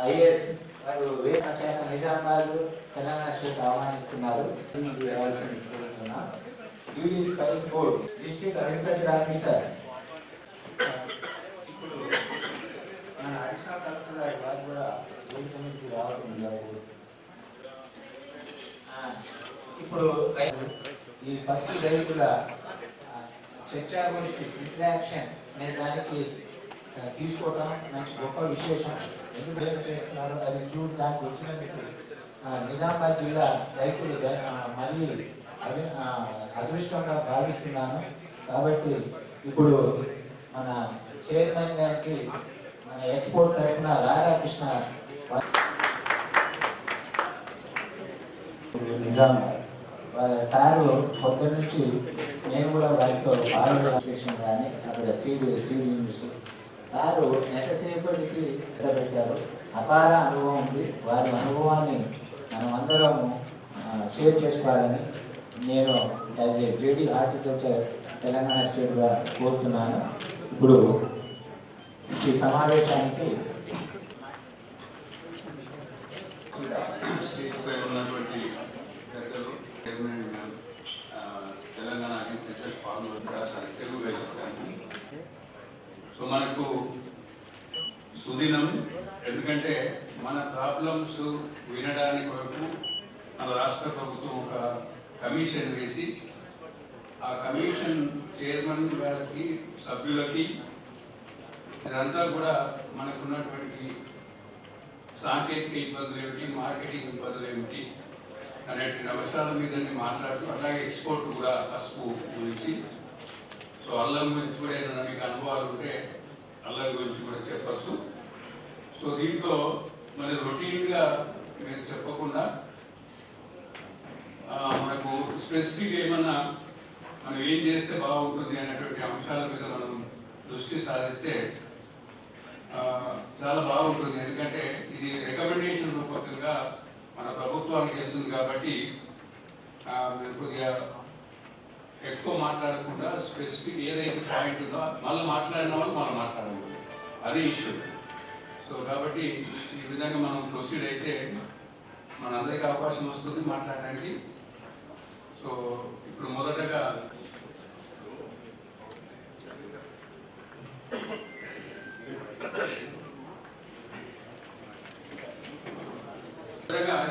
IAS వారు వేతన శాఖ నిజామాబాద్ తెలంగాణ స్టేట్ ఆహ్వానిస్తున్నారు. యూడీ spice board district agriculture officer ఇప్పుడు మన అడిషనల్ కలెక్టర్ గారు వారు కూడా వేదికకి రావాల్సిందిగా. ఇప్పుడు ఈ ఫస్ట్ రైతుల చర్చాగోష్ఠి ఇంటరాక్షన్ అనే దానికి తీసుకోవడం మంచి గొప్ప విశేషం. ఎందుకు చేస్తున్నారు అది దానికి వచ్చినందుకు నిజామాబాద్ జిల్లా రైతులు మళ్ళీ అదృష్టంగా భావిస్తున్నాను. కాబట్టి ఇప్పుడు మన చైర్మన్ గారికి మన ఎక్స్పోర్ట్ తరఫున రాధాకృష్ణ నిజామాబాద్ సారు పొద్దున్న నుంచి నేను కూడా వారితో అసోసియేషన్ కానీ అక్కడ సీడ్ యూనివర్సిటీ సారు ఎంతసేపటికి పెట్టారు. అపార అనుభవం ఉంది. వారి అనుభవాన్ని మనం అందరం షేర్ చేసుకోవాలని నేను as a JD horticulture Telangana స్టేట్గా కోరుతున్నాను. ఇప్పుడు ఈ సమావేశానికి తెలంగాణ అగ్రికల్చర్ ఫార్మర్ తెలుగు వేస్తాను. సో మనకు సుదినం, ఎందుకంటే మన ప్రాబ్లమ్స్ వినడానికి వరకు మన రాష్ట్ర ప్రభుత్వం ఒక కమిషన్ వేసి ఆ కమిషన్ చైర్మన్ గారికి సభ్యులకి ఇదంతా కూడా మనకున్నటువంటి సాంకేతిక ఇబ్బందులు ఏమిటి, మార్కెటింగ్ ఇబ్బందులు ఏమిటి అనేటువంటి అంశాల మీద మాట్లాడుతూ, అలాగే ఎక్స్పోర్ట్ కూడా పసుపు గురించి, సో అల్లం గురించి కూడా ఏదైనా మీకు అనుభవాలు ఉంటే అల్లం గురించి కూడా చెప్పచ్చు. సో దీంట్లో మరి రొటీన్గా మీరు చెప్పకుండా మనకు స్పెసిఫిక్ ఏమన్నా మనం ఏం చేస్తే బాగుంటుంది అనేటువంటి అంశాల మీద మనం దృష్టి సారిస్తే చాలా బాగుంటుంది. ఎందుకంటే ఇది రికమెండేషన్ రూపకంగా మన ప్రభుత్వానికి వెళ్తుంది కాబట్టి కొద్దిగా ఎక్కువ మాట్లాడకుండా స్పెసిఫిక్ ఏదైతే పాయింట్ ఉందో మళ్ళీ మాట్లాడిన వాళ్ళు మనం మాట్లాడకూడదు, అదే ఇష్యూ. సో కాబట్టి ఈ విధంగా మనం ప్రొసీడ్ అయితే మనందరికీ అవకాశం వస్తుంది మాట్లాడడానికి. సో ఇప్పుడు మొదటగా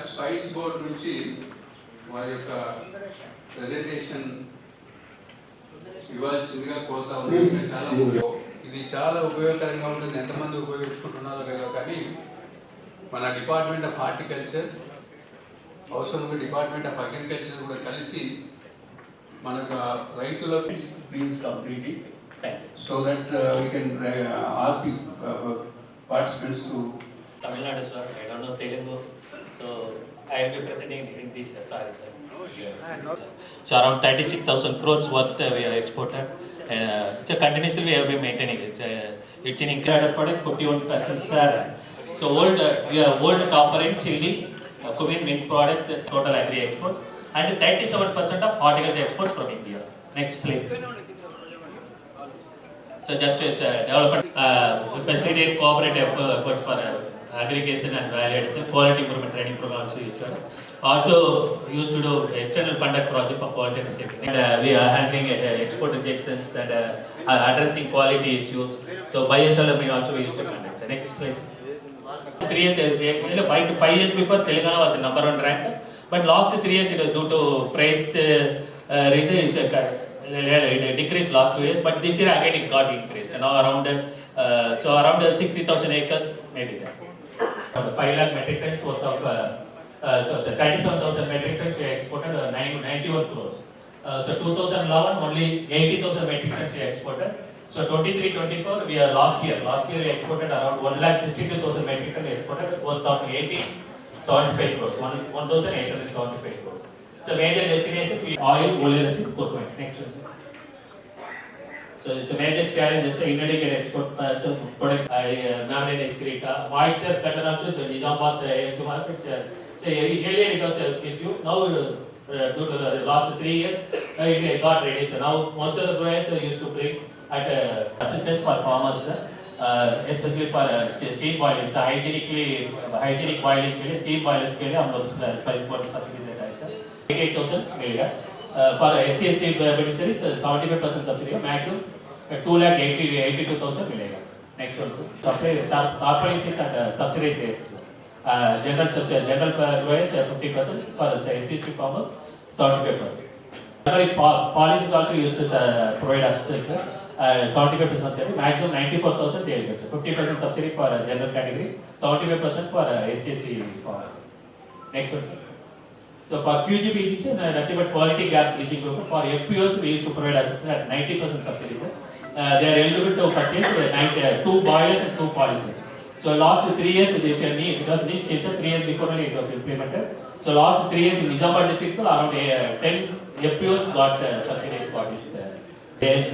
స్పైస్ బోర్డ్ నుంచి వారి యొక్క ప్రెజెంటేషన్ ఇవ్వాల్సిందిగా కోరుతా ఉన్నాను. ఇది చాలా ఉపయోగకరంగా ఉంటుంది. ఎంతమంది ఉపయోగించుకుంటున్నారో లేదో కానీ మన డిపార్ట్మెంట్ ఆఫ్ హార్టికల్చర్ అవసరం డిపార్ట్మెంట్ ఆఫ్ అగ్రికల్చర్ కూడా కలిసి మనకు రైతులకు please complete it so that we can ask the participants to Tamil Nadu, sir. I don't know Telugu, so I will be presenting in this. Sorry, sir. So around 36,000 crores worth we have exported, and it's a continuously we have been maintaining. It's an incredible product, 41%, sir. So old copper and chili, cumin, mint products, total agri export, and 37% of horticulture exports from India. Next slide. So just it's a development, facilitate cooperative effort for aggregation and value addition, quality improvement training program also used to do external funded project for quality and safety. And we are handling export rejections and addressing quality issues. So BioSL also we used to conduct. So next slide. 3 years, 5 years before Telangana was the number 1 rank, but last 3 years it was due to price reason it decreased last 2 years, but this year again it got increased. Now around 60,000 acres maybe there. 5 lakh metric tons worth of so the 37,000 metric tons we exported 91 crores. So 2011 only 80,000 metric tons we exported. So 23-24 we are last year we exported around 1,62,000 metric tons exported worth of 1875 crores, 1,875 crores. So major destinations we oil, oleoresin, coconut. Next one, sir. So it's a major challenge. So inadequate export products. Manganese Creta, moisture content of Nizamabad. So earlier it was an issue. Now due to the last 3 years, it got reduced. Now most of the growers used to bring at assistance for farmers, especially for steam boiling. So hygienic boiling के लिए steam boilers के लिए हम लोग spice water subsidy देता है sir. 88,000 मिलेगा. For SC/ST beneficiaries 75% subsidy, maximum 2,82,000 मिलेगा. Next one sir. Tarpaulin sheets at subsidized rates. General growers 50%, for SC/ST farmers 75%. Policies also used to provide assistance, 75% subsidy, maximum 94,000 they will get. 50% subsidy for general category, 75% for SC/ST farmers. Next one. So for QGP, nothing but quality gap bridging program. For FPOs, we used to provide assistance at 90% subsidy. They are eligible to purchase 2 boilers and 2 policies. So last 3 years, it was niche nature, 3 years before only it was implemented. So last 3 years in Nizamabad district, so around 10 FPOs got subsidy for this ANC.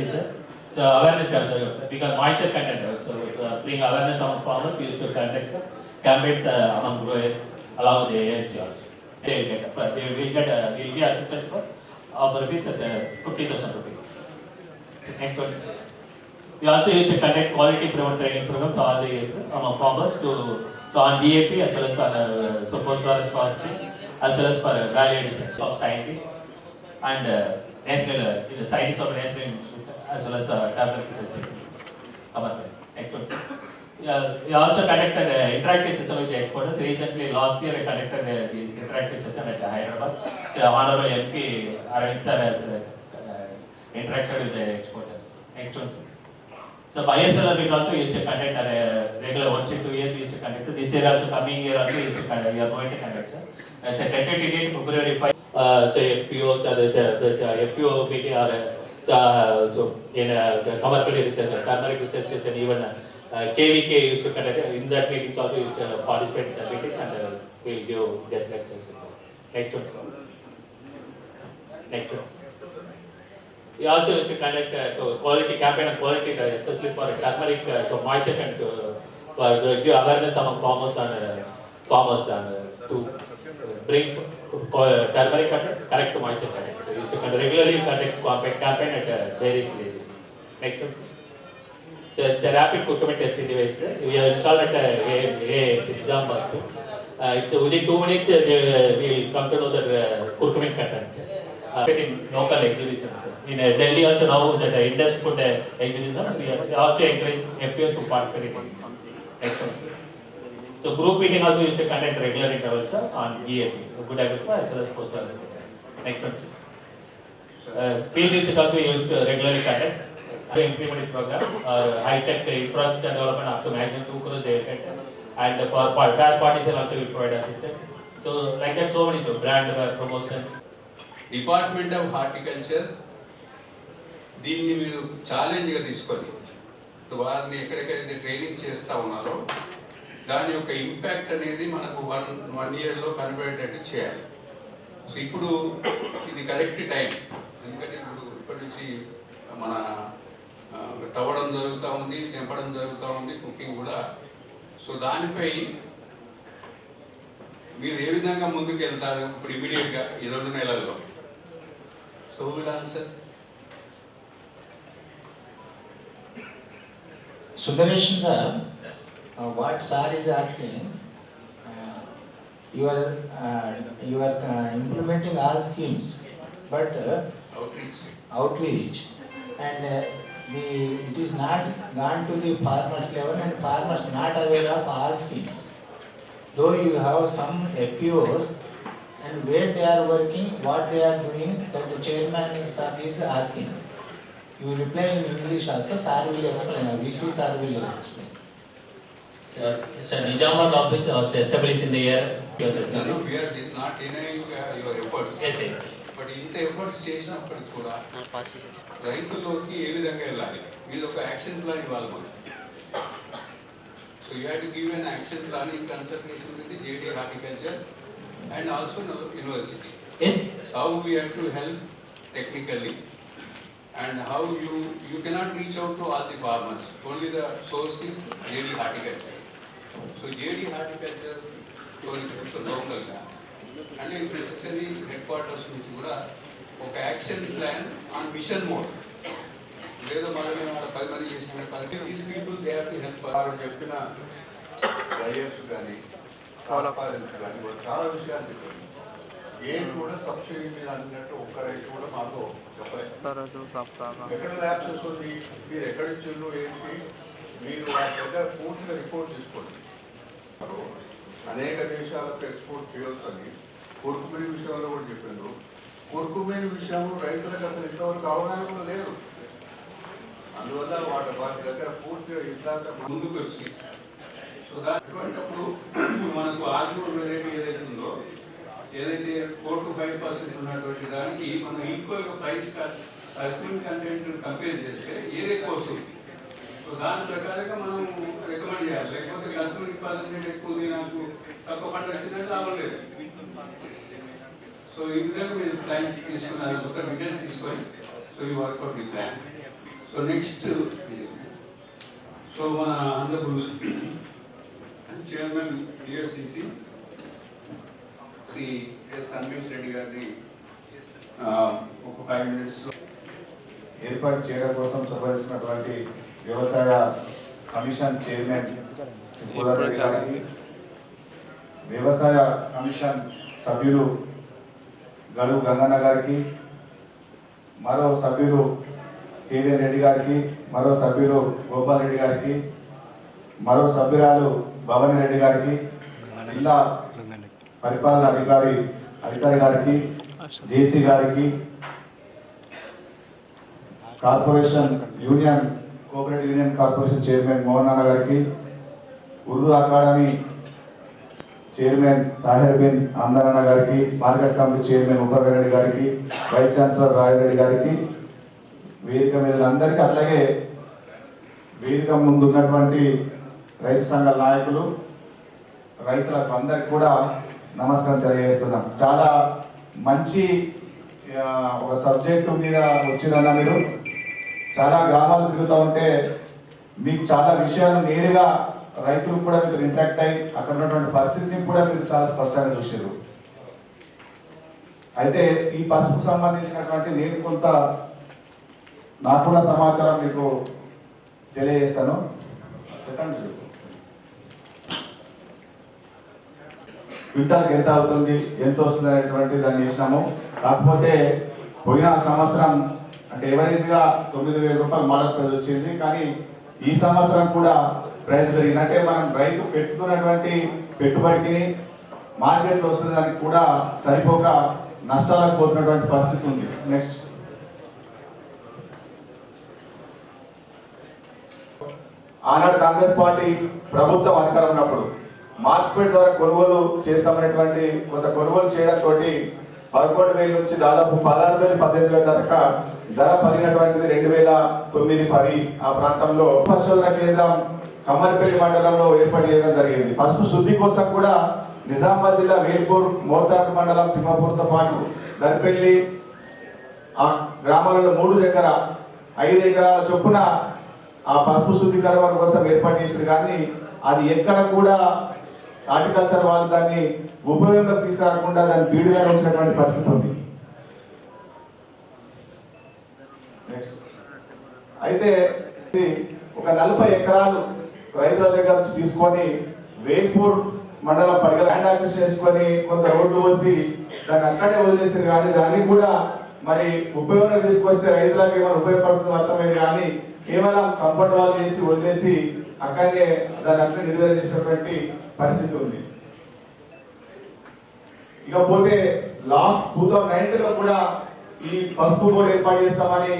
So awareness because moisture content, so bring awareness among farmers, we used to conduct campaigns among growers along with the ANC also. They will get assistance for of rupees at 50,000 rupees. Next one. We also used to conduct quality promote training programs all the years among farmers so on DAP as well as for post-harvest processing as well as for value addition of scientists and national scientists of national institute as well as tablet research. Next one. We also conducted interactive session with the exporters. Recently, last year, I conducted this interactive session at Hyderabad. So, Honorable MP Arvind sir has interacted with the exporters. Next one. So, ISLR we also used to conduct regular once in 2 years. We used to conduct. So, this year also, coming year also, we are going to conduct. It's a tentative date February 5. So, FPO, there's a FPO meeting so in the commercial research, turmeric research station, even KVK used to conduct. In that meetings also used to participate in the meetings and we'll give guest lectures. Next one. Next one. We also used to conduct quality campaign and quality, especially for turmeric, so moisture and for give awareness among farmers and to bring turmeric correct moisture content. So we used to regularly conduct campaign at various villages. Next one. So it's a rapid procurement testing device. We have installed at AAMC Nizamabad. It's within 2 minutes we will come to know the procurement content. In local exhibitions. In Delhi also now the Indus Food exhibition, we also encourage FPOs to participate in it. So group meeting also used to conduct regular intervals on GAP, good agriculture as well as post-harvest. Next one. Field research also used to regularly conduct. Implemented program, high-tech infrastructure development up to maximum 2 crores they will get, and for fair parties they also will provide assistance. So like that, so many brand promotion. Department of Horticulture దీన్ని మీరు ఛాలెంజ్గా తీసుకొని వారిని ఎక్కడెక్కడైతే training చేస్తూ ఉన్నారో దాని యొక్క ఇంపాక్ట్ అనేది మనకు 1 yearలో కనబడేటట్టు చేయాలి. సో ఇప్పుడు ఇది కరెక్ట్ టైం, ఎందుకంటే ఇప్పటి నుంచి మన తవ్వడం జరుగుతూ ఉంది, తెంపడం జరుగుతూ ఉంది, కుకింగ్ కూడా. సో దానిపై మీరు ఏ విధంగా ముందుకు వెళ్తారు ఇప్పుడు ఇమీడియట్గా ఈ 2 నెలల్లో? So will answer. Sudarshan sir, what sir is asking, you are implementing all schemes, but outreach and it is not gone to the farmers level and farmers not aware of all schemes. Though you have some FPOs and where they are working, what they are doing, that the chairman is asking. You reply in English also, sir will explain, VC sir will explain. Sir, Nizamabad office was established in the year. No, we are not denying your efforts. Yes, sir. But ఇంత efforts చేసినప్పటికి కూడా రైతుల్లోకి ఏ విధంగా వెళ్ళాలి, మీరు ఒక action plan ఇవ్వాలి మనకి. So you have to give an action plan in consultation with JD Horticulture and also university. How we have to help technically and how you cannot reach out to all the farmers. Only the source is JD Horticulture. So JD Horticulture local అంటే necessary head quarters నుంచి కూడా ఒక action plan on mission mode లేదో మనమే వాళ్ళ 10 మంది చేసిన these people they have to help. వారు చెప్పిన డయర్స్ కానీ ట్రాన్స్పారెన్సీ కానీ చాలా విషయాలు చెప్పారు. ఏం కూడా సబ్సిడీ మీద అన్నట్టు ఒక్క రైతు కూడా మాతో చెప్పలేదు. ఎక్కడ ల్యాబ్సెస్ ఉంది, మీరు ఎక్కడ ఇచ్చిండ్రు ఏంటి, మీరు వాటి దగ్గర పూర్తిగా రిపోర్ట్ తీసుకోండి. అనేక దేశాలకు ఎక్స్పోర్ట్ చేయొచ్చని కుర్కుమీన్ విషయంలో కూడా చెప్పిండ్రు. కుర్కుమీన్ విషయంలో రైతులకు అసలు ఇంతవరకు అవగాహన కూడా లేదు. అందువల్ల వాటి దగ్గర పూర్తిగా ఇంత ముందుకు వచ్చి సో అటువంటిప్పుడు మనకు ఆర్గ్యూమెంట్ వెరైటీ ఏదైతే ఉందో, ఏదైతే 4 to 5% ఉన్నటువంటి దానికి మనం ఈక్వల్గా ప్రైస్ కన్స్యూమ్ కంటెంట్ కంపేర్ చేస్తే ఏది ఎక్కువ వస్తుంది. సో దాని ప్రకారంగా మనం రికమెండ్ చేయాలి. లేకపోతే కన్స్యూమ్ పర్సెంటేజ్ ఎక్కువ ఉంది, నాకు తక్కువ పంట వచ్చిందంటే లాభం లేదు. సో ఈ విధంగా మీరు ప్లాన్ తీసుకున్నారు, ఒక డీటెయిల్స్ తీసుకొని సో ఈ వర్కౌట్ ఈ ప్లాన్. సో నెక్స్ట్ సో మన ఆంధ్రప్రదేశ్ చైర్మన్ టిఎస్డిసి శ్రీ ఎస్ అన్వేష్ రెడ్డి గారిని ఒక 5 minutes ఏర్పాటు చేయడం కోసం చొరవసినటువంటి వ్యవసాయ కమిషన్ చైర్మన్ రెడ్డి గారికి, వ్యవసాయ కమిషన్ సభ్యులు గడువు గంగన్న గారికి, మరో సభ్యులు కేవీ రెడ్డి గారికి, మరో సభ్యులు గోపాల్ రెడ్డి గారికి, మరో సభ్యురాలు భవానీ రెడ్డి గారికి, జిల్లా పరిపాలన అధికారి గారికి, జేసీ గారికి, corporation union cooperative union corporation chairman Mohan నాన్న గారికి, ఉర్దూ అకాడమీ చైర్మన్ తాహిర్ బిన్ ఆమ్దారన్న గారికి, మార్కెట్ కమిటీ చైర్మన్ ఉపరెడ్డి గారికి, వైస్ ఛాన్సలర్ రాయరెడ్డి గారికి, వేదిక మీద అందరికీ, అట్లాగే వేదిక ముందు ఉన్నటువంటి రైతు సంఘాల నాయకులు, రైతులకు అందరికి కూడా నమస్కారం తెలియజేస్తున్నాం. చాలా మంచి ఒక సబ్జెక్టు మీద వచ్చిందన్న మీరు. చాలా గ్రామాలు తిరుగుతూ ఉంటే మీకు చాలా విషయాలు నేరుగా రైతులు కూడా మీరు ఇంటరాక్ట్ అయ్యి అక్కడ ఉన్నటువంటి పరిస్థితిని కూడా మీరు చాలా స్పష్టంగా చూసారు. అయితే ఈ పసుపుకు సంబంధించినటువంటి నేను కొంత నాకున్న సమాచారం మీకు తెలియజేస్తాను. సెకండ్ క్వింటాల్కి ఎంత అవుతుంది, ఎంత వస్తుంది అనేటువంటి దాన్ని చేసినాము. కాకపోతే పోయిన సంవత్సరం అంటే ఎవరేజ్గా 9,000 రూపాయలు మోడల్ ప్రైస్ వచ్చింది. కానీ ఈ సంవత్సరం కూడా ప్రైస్ పెరిగింది. అంటే మనం రైతు పెట్టుతున్నటువంటి పెట్టుబడికి మార్కెట్లో వస్తున్న దానికి కూడా సరిపోక నష్టాలకు పోతున్నటువంటి పరిస్థితి ఉంది. నెక్స్ట్ ఆనాడు కాంగ్రెస్ పార్టీ ప్రభుత్వం అధికారం ఉన్నప్పుడు మార్కెట్ ద్వారా కొనుగోలు చేస్తామనేటువంటి కొంత కొనుగోలు చేయడంతో 11,000 నుంచి దాదాపు 16,000 18,000 దాకా ధర పలిగినటువంటిది 2009-10 ఆ ప్రాంతంలో పరిశోధన కేంద్రం కమ్మరిపల్లి మండలంలో ఏర్పాటు చేయడం జరిగింది. పసుపు శుద్ధి కోసం కూడా నిజామాబాద్ జిల్లా వేల్పూర్, మోర్తాడ్ మండలం, తిమ్మాపూర్తో పాటు దర్పల్లి ఆ గ్రామాలలో 3 దగ్గర 5 ఎకరాల చొప్పున ఆ పసుపు శుద్ధీకరణ కోసం ఏర్పాటు చేసింది. కానీ అది ఎక్కడ కూడా హార్టికల్చర్ వాళ్ళు దాన్ని ఉపయోగంలోకి తీసుకురాకుండా దాన్ని బీడుగా ఉంచినటువంటి పరిస్థితి ఉంది. అయితే ఒక 40 ఎకరాలు రైతుల దగ్గర నుంచి తీసుకొని వేల్పూర్ మండలం పడిగల ల్యాండ్ అక్విజిషన్ చేసుకొని కొంత రోడ్లు వచ్చి దాన్ని అక్కడే వదిలేస్తారు. కానీ దాన్ని కూడా మరి ఉపయోగంగా తీసుకొస్తే రైతులకి ఏమైనా ఉపయోగపడుతుంది అర్థమైంది. కానీ కేవలం కంపౌండ్ వాళ్ళు చేసి వదిలేసి అక్కడనే దాన్ని అట్లా నిర్వహణ చేసినటువంటి పరిస్థితి ఉంది. ఇకపోతే లాస్ట్ 2019లో కూడా ఈ పసుపు బోర్డు ఏర్పాటు చేస్తామని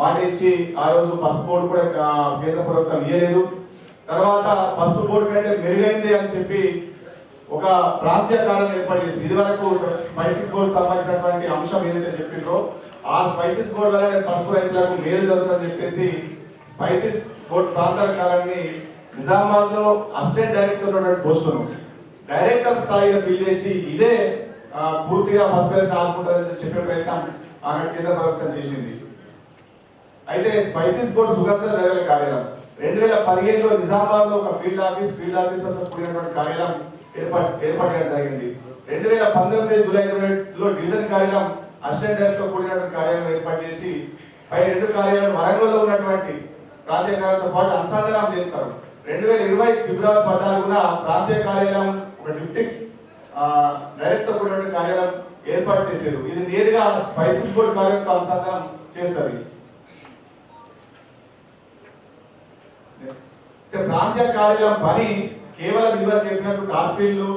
మాట ఇచ్చి ఆ రోజు పసుపు బోర్డు కూడా కేంద్ర ప్రభుత్వం ఇవ్వలేదు. తర్వాత పసుపు బోర్డు కంటే మెరుగైంది అని చెప్పి ఒక ప్రాంతీయ కార్యాలయం ఏర్పాటు చేసింది. ఇది వరకు స్పైసెస్ బోర్డు సంబంధించినటువంటి అంశం ఏదైతే చెప్పిండ్రో ఆ స్పైసెస్ బోర్డు వల్ల పసుపు రైతులకు మేలు జరుగుతుందని చెప్పేసి స్పైసెస్ బోర్డు ప్రాంతీయ కార్యాలయాన్ని నిజామాబాద్ లో అసిస్టెంట్ డైరెక్టర్ ఉన్నటువంటి పోస్టును డైరెక్టర్ స్థాయిలో ఫిల్ చేసి ఇదే పూర్తిగా పసుపు ఆదుకుంటుందని చెప్పే ప్రయత్నం ఆనాడు కేంద్ర ప్రభుత్వం చేసింది. అయితే స్పైసెస్ బోర్డు సుగంధ ద్రవ్యాల కార్యాలయం 2015లో నిజామాబాద్ లో ఒక ఫీల్డ్ ఆఫీసర్తో కూడినటువంటి కార్యాలయం ఏర్పాటు చేయడం జరిగింది. 2019 జూలై 20లో డివిజన్ కార్యాలయం అసిస్టెంట్ డైరెక్టర్ కూడినటువంటి కార్యాలయం ఏర్పాటు చేసి పై 2 కార్యాలయాలు వరంగల్లో ఉన్నటువంటి ప్రాంతీయ కార్యాలయంతో పాటు అనుసంధానం చేస్తారు. 2020 ఫిబ్రవరి 14న ప్రాంతీయ కార్యాలయం ఒక డిప్యూటీ డైరెక్టర్ కూడినటువంటి కార్యాలయం ఏర్పాటు చేశారు. ఇది నేరుగా స్పైసెస్ బోర్డు కార్యాలయంతో అనుసంధానం చేస్తుంది. ప్రాంతీయ కార్యాలయం పని కేవలం ఇదివరకు చెప్పినట్టు కార్ఫీల్డ్లు,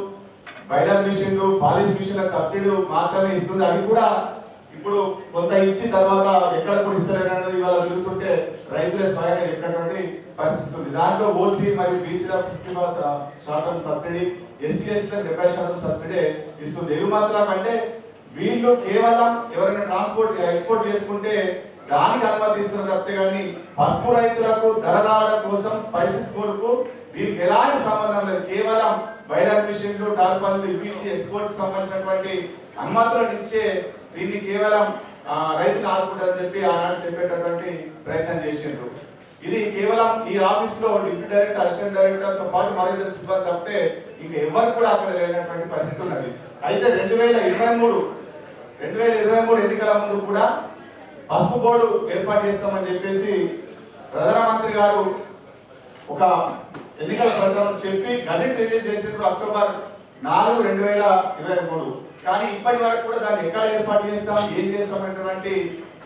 బైలర్ మిషన్లు, పాలిష్ మిషన్ల సబ్సిడీ మాత్రమే ఇస్తుంది. అది కూడా ఇప్పుడు కొంత ఇచ్చిన తర్వాత ఎక్కడ కూడా ఇస్తారనేది ఇవాళ జరుగుతుంటే రైతులే స్వయంగా చెప్పినటువంటి పరిస్థితి ఉంది. దాంట్లో ఓసీ మరియు బీసీల 50% సబ్సిడీ, ఎస్సీ ఎస్టీలకు 70% సబ్సిడీ ఇస్తుంది. ఎగుమతులకు మాత్రం అంటే వీళ్ళు కేవలం ఎవరైనా ట్రాన్స్పోర్ట్ ఎక్స్పోర్ట్ చేసుకుంటే దానికి అనుమతిస్తున్నారు తప్పితే కానీ పసుపు రైతులకు ధర రావడం కోసం స్పైసెస్ బోర్డుకు దీనికి ఎలాంటి సంబంధం లేదు. కేవలం బైలర్ మిషన్లు, టార్పల్లు ఇచ్చి ఎక్స్పోర్ట్ సంబంధించినటువంటి అనుమతులను ఇచ్చే దీన్ని కేవలం రైతులు ఆదుకుంటారని చెప్పి ఆనాడు చెప్పేటటువంటి ప్రయత్నం చేసిండ్రు. ఇది కేవలం ఈ ఆఫీస్ లో డిప్యూటీ డైరెక్టర్, అసిస్టెంట్ డైరెక్టర్ తో పాటు మరింత సిబ్బంది తప్పితే ఇంకా ఎవరు కూడా అక్కడ లేనటువంటి పరిస్థితి ఉన్నది. అయితే 2023 ఎన్నికల ముందు కూడా పసుపు బోర్డు ఏర్పాటు చేస్తామని చెప్పేసి ప్రధానమంత్రి గారు ఒక ఎన్నికల ప్రచారం చెప్పి గజెట్ రిలీజ్ చేసిండ్రు అక్టోబర్ 4, 2023. కానీ ఇప్పటి వరకు కూడా దాన్ని ఎక్కడ ఏర్పాటు చేస్తాం, ఏం చేస్తామనేటువంటి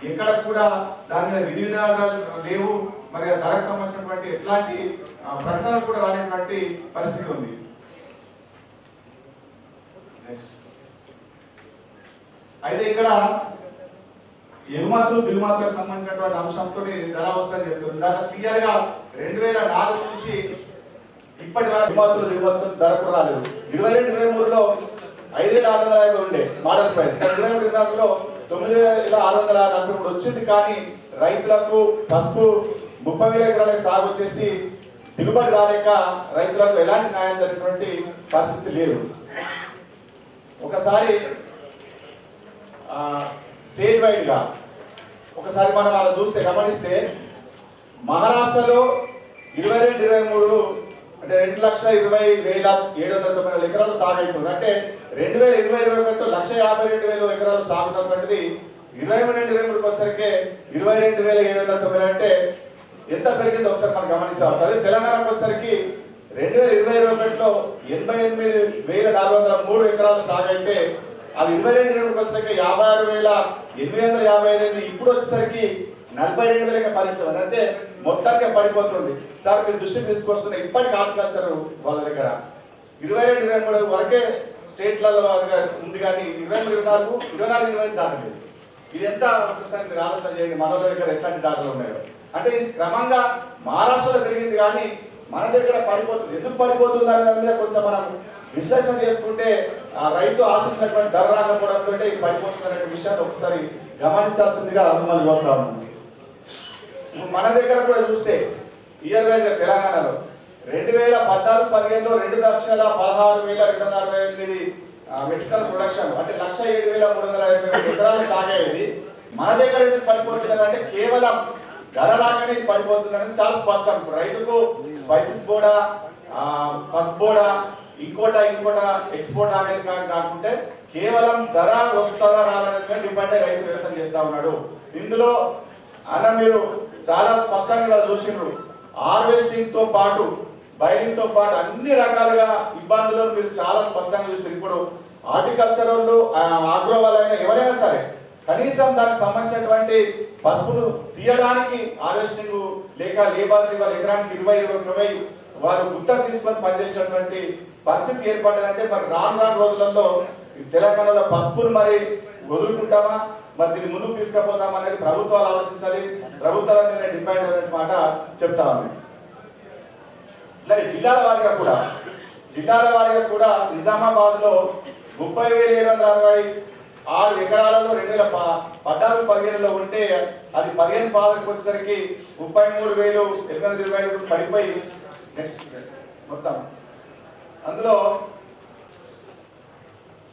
ఎక్కడ కూడా దాని మీద విధి విధానాలు లేవు. మరి ధరకు సంబంధించినటువంటి ఎట్లాంటి ప్రకటనలు కూడా రానటువంటి పరిస్థితి ఉంది. అయితే ఇక్కడ ఎగుమతులు దిగుమతులకు సంబంధించినటువంటి అంశంతో ధర వస్తుందని చెప్తుంది. దాంట్లో క్లియర్ గా 2004 నుంచి ఇప్పటి వరకు ఎగుమతులు దిగుమతులు ధర కూడా రాలేదు. 22-23లో 5,650 ఉండే మోడల్ ప్రైస్, 23-24లో 9,643 వచ్చింది. కానీ రైతులకు పసుపు 30,000 ఎకరాలకు సాగు వచ్చేసి దిగుబడి రాలేక రైతులకు ఎలాంటి న్యాయం జరిగినటువంటి పరిస్థితి లేదు. ఒకసారి స్టేట్ వైడ్ గా ఒకసారి మనం అలా చూస్తే గమనిస్తే మహారాష్ట్రలో 22-23 అంటే 2,20,790 ఎకరాలు సాగు అవుతుంది. అంటే 2020-21 1,52,000 ఎకరాలు సాగుతున్నటువంటిది 2022-23 వచ్చేసరికి 22,790 అంటే ఎంత పెరిగిందో ఒకసారి మనం గమనించవచ్చు. అదే తెలంగాణకు వచ్చేసరికి 2020-21లో 88,403 ఎకరాలు సాగు అయితే అది 22-23 వచ్చేసరికి 56,855 ఇప్పుడు వచ్చేసరికి 42,000 పరిమితం. అంటే మొత్తానికి పడిపోతుంది. సార్ మీరు దృష్టికి తీసుకొస్తున్న ఇప్పటికి హార్టికల్చర్ వాళ్ళ దగ్గర 22-23 వరకే స్టేట్లలో ఉంది కానీ 23-24, 24-25 దాటలేదు. ఇది ఎంత ఒకసారి మీరు ఆలోచన చేయండి. మన దగ్గర ఎట్లాంటి డాటాలు ఉన్నాయో. అంటే ఇది క్రమంగా మహారాష్ట్రలో పెరిగింది కానీ మన దగ్గర పడిపోతుంది. ఎందుకు పడిపోతుంది అనే దాని మీద కొంచెం మనం విశ్లేషణ చేసుకుంటే ఆ రైతు ఆశించినటువంటి ధర రాకపోవడంతో పడిపోతుంది అనే విషయాన్ని ఒకసారి గమనించాల్సిందిగా అనుమతి కోరుతా ఉన్నాను. మన దగ్గర కూడా చూస్తే ఇయర్ వైజ్ గా తెలంగాణలో 2014-15లో 2,16,268 మెట్రికల్ ప్రొడక్షన్ అంటే 1,07,355 ఎకరాలు సాగేది. మన దగ్గర ఎందుకు పడిపోతున్నది అంటే కేవలం ధర రాకనే పడిపోతుంది అనేది చాలా స్పష్టం. రైతుకు స్పైసెస్ బోర్డా, పసుపు బోర్డా, ఇంకోట ఎక్స్పోర్ట్ అనేది కాకుంటే కేవలం ధర వస్తుందా రాదనేది డిపెండ్ అయ్యి రైతు వ్యవసాయం చేస్తా ఉన్నాడు. ఇందులో అన్న మీరు చాలా స్పష్టంగా చూసిండ్రు. హార్వెస్టింగ్ తో పాటు బైలింగ్ తో పాటు అన్ని రకాలుగా ఇబ్బందులను మీరు చాలా స్పష్టంగా చూస్తారు. ఇప్పుడు హార్టికల్చర్ వాళ్ళు, ఆగ్రో వాళ్ళైనా ఎవరైనా సరే కనీసం దానికి సంబంధించినటువంటి పసుపును తీయడానికి హార్వెస్టింగ్ లేక లేబర్ వాళ్ళ ఎకరానికి 20 వారు గుత్తకు తీసుకొని పనిచేసేటటువంటి పరిస్థితి ఏర్పడిందంటే మరి రాను రోజులలో తెలంగాణలో పసుపును మరి వదులుకుంటామా, మరి దీన్ని ముందుకు తీసుకుపోతామా అనేది ప్రభుత్వాలు ఆలోచించాలి. ప్రభుత్వాల మీద డిపెండ్ అనే మాట చెప్తా ఉంది. ఇట్లాగే జిల్లాల వారీగా కూడా నిజామాబాద్ లో 30,766 ఎకరాలలో 2014-15లో ఉంటే అది 15 వచ్చేసరికి 33,825 పడిపోయి నెక్స్ట్ మొత్తం అందులో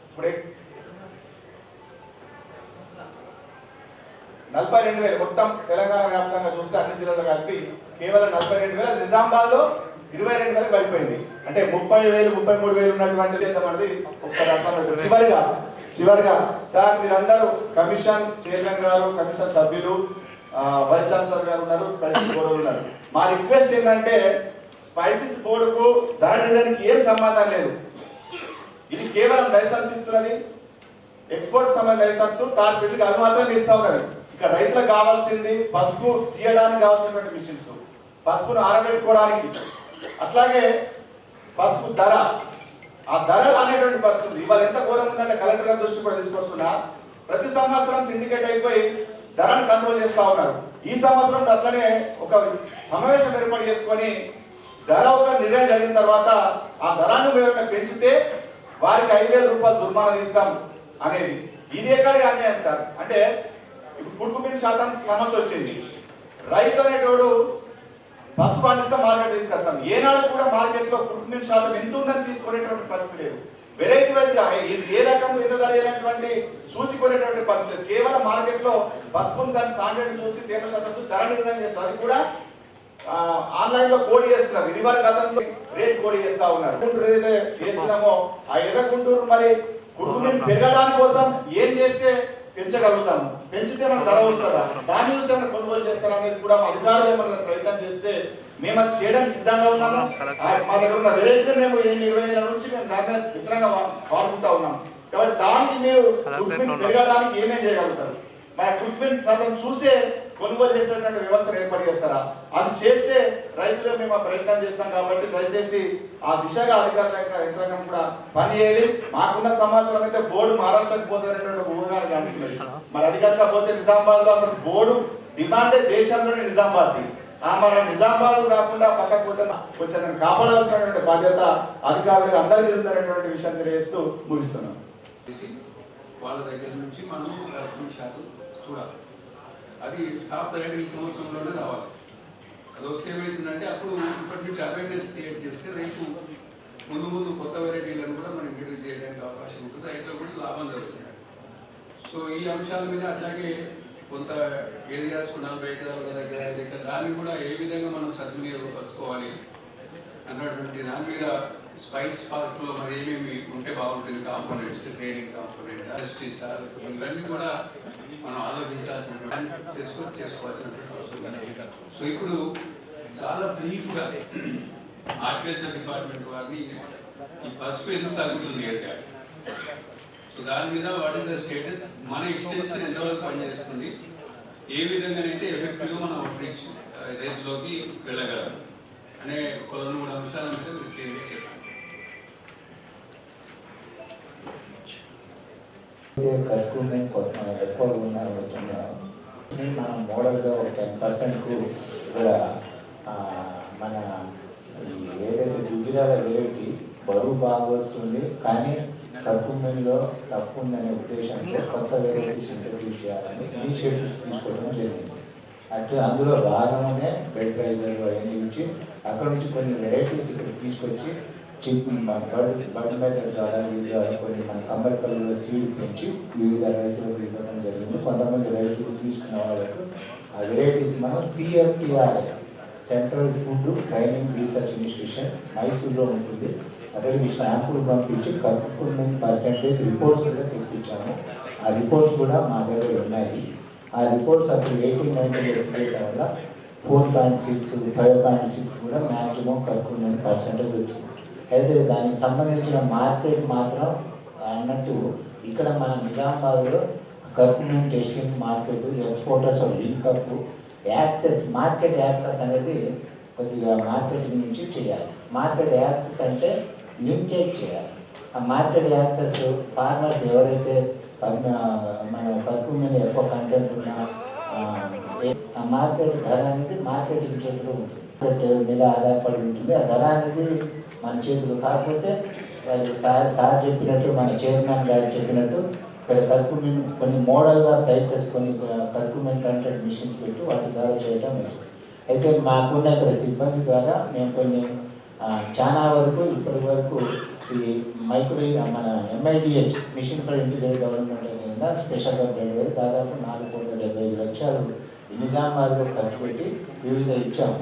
ఇప్పుడు 42,000 మొత్తం తెలంగాణ వ్యాప్తంగా చూస్తే అన్ని జిల్లాలో కలిపి కేవలం 42,000. నిజామాబాద్ లో 22,000 పడిపోయింది. అంటే 30,000 33,000 ఉన్నటువంటిది ఎంతమంది ఒకసారి అర్థమవుతుంది. చివరిగా సార్ మీరందరూ కమిషన్ చైర్మన్ గారు, కమిషన్ సభ్యులు, వైస్ ఛాన్సలర్ గారు ఉన్నారు, స్పైసీస్ బోర్డు ఉన్నారు. మా రిక్వెస్ట్ ఏంటంటే స్పైసీస్ బోర్డుకు ధర నిర్ణయానికి ఏం సంబంధం లేదు. ఇది కేవలం లైసెన్స్ ఇస్తున్నది, ఎక్స్పోర్ట్ సంబంధించిన లైసెన్స్ టార్పిల్కి అది మాత్రం ఇస్తాం కదా. ఇక రైతులకు కావాల్సింది పసుపు తీయడానికి కావాల్సినటువంటి మిషన్స్, పసుపును ఆరబెట్టుకోవడానికి, అట్లాగే పసుపు ధర, ఆ ధర అనేటువంటి పరిస్థితి ఇవాళ ఎంత ఘోరం ఉందంటే కలెక్టర్ గారి దృష్టి కూడా తీసుకొస్తున్నా. ప్రతి సంవత్సరం సిండికేట్ అయిపోయి ధరను కంట్రోల్ చేస్తూ ఉన్నారు. ఈ సంవత్సరం అట్లనే ఒక సమావేశం ఏర్పాటు చేసుకొని ధర ఒక నిర్ణయం జరిగిన తర్వాత ఆ ధరను వేరే పెంచితే వారికి 5,000 రూపాయలు జుర్మానా తీస్తాం అనేది. ఇది ఎక్కడికి అన్యాయం సార్. అంటే ఇప్పుడు పురుకుమిన్ శాతం సమస్య వచ్చింది. రైతు అనేటోడు పసుపు పండిస్తే మార్కెట్ తీసుకొస్తాం. ఏనాడు కూడా మార్కెట్లో పురుకుమిన్ శాతం ఎంత ఉందని తీసుకునేటువంటి పరిస్థితి లేదు. వెరైటీ వైజ్ గా ఇది ఏ రకం ఎంత ధర అనేటువంటి చూసి కొనేటువంటి పరిస్థితి. కేవలం మార్కెట్లో పసుపును దాని స్టాండర్డ్ చూసి తేమ శాతం చూసి ధర నిర్ణయం చేస్తారు. అది కూడా ఆన్లైన్ లో కోడ్ చేస్తున్నారు. ఇది వరకు గతంలో రేట్ కోడ్ చేస్తా ఉన్నారు. గుంటూరు ఏదైతే చేస్తున్నామో ఆ ఎర్ర గుంటూరు మరి కుటుంబం పెరగడానికి కోసం ఏం చేస్తే పెంచగలుగుతాము, పెంచితే మన ధర వస్తుందా, దాన్ని చూసి ఏమైనా కొనుగోలు చేస్తారా అనేది కూడా మా అధికారులు ఏమైనా ప్రయత్నం చేస్తే మేము అది చేయడానికి సిద్ధంగా ఉన్నాము. మా దగ్గర ఉన్న వెరైటీ మేము 20 ఏళ్ళ నుంచి మేము దాన్ని విత్తనంగా వాడుకుంటా ఉన్నాము. కాబట్టి దానికి మీరు కుటుంబం పెరగడానికి ఏమేం చేయగలుగుతారు? మన కుటుంబం శాతం చూసే కొనుగోలు చేసేటువంటి వ్యవస్థను ఏర్పాటు చేస్తారా? అది చేస్తే రైతులు మేము ఆ ప్రయత్నం చేస్తాం. కాబట్టి దయచేసి ఆ దిశగా అధికారుల యంత్రాంగం కూడా పని చేయాలి. మాకున్న సమాచారం అయితే బోర్డు మహారాష్ట్రకి పోతున్నటువంటి ఊహాన్ని నడుస్తుంది. మరి అధికారిగా పోతే నిజామాబాద్ లో అసలు బోర్డు డిమాండే దేశంలోనే నిజామాబాద్. మన నిజామాబాద్ రాకుండా పక్కకు పోతే కొంచెం దాన్ని కాపాడాల్సినటువంటి బాధ్యత అధికారులు అందరి మీద ఉందనేటువంటి విషయం తెలియజేస్తూ ముగిస్తున్నాం. వాళ్ళ దగ్గర నుంచి మనం శాతం చూడాలి. అది టాప్ రేట్ ఈ సంవత్సరంలోనే రావాలి. అది వస్తే ఏమవుతుందంటే అప్పుడు ఇప్పటి నుంచి అవేర్నెస్ క్రియేట్ చేస్తే రైతు ముందు కొత్త వెరైటీలను కూడా మనం ఇంట్రడ్యూస్ చేయడానికి అవకాశం ఉంటుంది. రైతులకు కూడా లాభం జరుగుతుంది. సో ఈ అంశాల మీద అట్లాగే కొంత ఏరియాస్ 40 ఎకరాల దగ్గర 5 ఎకరాలు దాన్ని కూడా ఏ విధంగా మనం సద్వినియోగపరచుకోవాలి అన్నటువంటి దాని మీద స్పైస్ పార్క్లో మరి ఏమేమి ఉంటే బాగుంటుంది, కాంపోనెంట్స్, ట్రైనింగ్ కాంపోనెంట్, ఇండస్ట్రీస్, ఇవన్నీ కూడా మనం ఆలోచించాల్సినటువంటి చేసుకోవాల్సినటువంటి అవసరం. సో ఇప్పుడు చాలా బ్రీఫ్గా హార్టికల్చర్ డిపార్ట్మెంట్ వారిని ఈ పసుపు ఎందుకు తగ్గుతుంది ఎదగాలి, సో దాని మీద వాట్ ఇస్ ద స్టేటస్, మన ఎక్స్టెన్షన్ ఎంతవరకు పనిచేస్తుంది, ఏ విధంగానైతే ఎఫెక్టివ్గా మనం అవుట్రీచ్ రైతులోకి వెళ్ళగలం అనే 2-3 అంశాల మీద మీరు క్లియర్గా చెప్పండి. కర్ఫ్యూమెంట్ ఎక్కువగా ఉన్నారని మనం మోడల్గా ఒక 10% ఇక్కడ మన ఏదైతే దుగ్గిరాల వెరైటీ బరువు బాగా వస్తుంది, కానీ కర్ఫ్యూమెంట్లో తప్పు ఉందనే ఉద్దేశంతో కొత్త వెరైటీస్ ఇంట్రడ్యూస్ చేయాలని ఇనిషియేటివ్స్ తీసుకోవడం జరిగింది. అట్లా అందులో భాగంగానే బెడ్ రైజర్ అవన్నీ ఇచ్చి అక్కడ నుంచి కొన్ని వెరైటీస్ ఇక్కడ తీసుకొచ్చి బడ్ మెథడ్ ద్వారా కొన్ని మన కంబరిపల్లిలో సీడ్ పెంచి వివిధ రైతులకు ఇవ్వడం జరిగింది. కొంతమంది రైతులు తీసుకున్న వాళ్ళకు ఆ వెరైటీస్ మనం CFTRI central food training research institution మైసూర్లో ఉంటుంది. అక్కడికి శాంపుల్ పంపించి కర్ఫ్యూమెంట్ పర్సెంటేజ్ రిపోర్ట్స్ కూడా తెప్పించాము. ఆ రిపోర్ట్స్ కూడా మా దగ్గర ఉన్నాయి. ఆ రిపోర్ట్స్ అప్పుడు 1898 వల్ల 4.6, 5.6 కూడా మ్యాక్సిమం కర్ఫ్యూమెంట్ పర్సెంటేజ్ వచ్చింది. అయితే దానికి సంబంధించిన మార్కెట్ మాత్రం అన్నట్టు ఇక్కడ మన నిజామాబాద్లో కర్ఫ్యూమెంట్ testing market, exporters link up, access, market access అనేది కొద్దిగా మార్కెటింగ్ నుంచి చేయాలి. మార్కెట్ యాక్సెస్ అంటే లింకేజ్ చేయాలి. ఆ మార్కెట్ యాక్సెస్ ఫార్మర్స్ ఎవరైతే మన కర్ఫ్యూమెంట్ ఎక్కువ కంటెంట్ ఉన్న ఆ మార్కెట్ ధర అనేది మార్కెటింగ్ చేతిలో ఉంటుంది, మార్కెట్ మీద ఆధారపడి ఉంటుంది. ఆ ధర అనేది మన చేతులు. కాకపోతే వాళ్ళు సార్ చెప్పినట్టు, మన చైర్మన్ గారు చెప్పినట్టు ఇక్కడ కర్ఫ్యూమెంట్ కొన్ని మోడల్గా ప్రైసెస్, కొన్ని కర్ఫ్యూమెంట్ కంటెంట్ మిషన్స్ పెట్టి వాటి ద్వారా చేయటం మంచిది. అయితే మాకున్న ఇక్కడ సిబ్బంది ద్వారా మేము కొన్ని చాలా వరకు ఇప్పటి వరకు ఈ మన MIDH mission for integrated development కింద స్పెషల్గా బెడ్ దాదాపు 4,75,00,000 నిజామాబాద్లో ఖర్చు పెట్టి వివిధ ఇచ్చాము.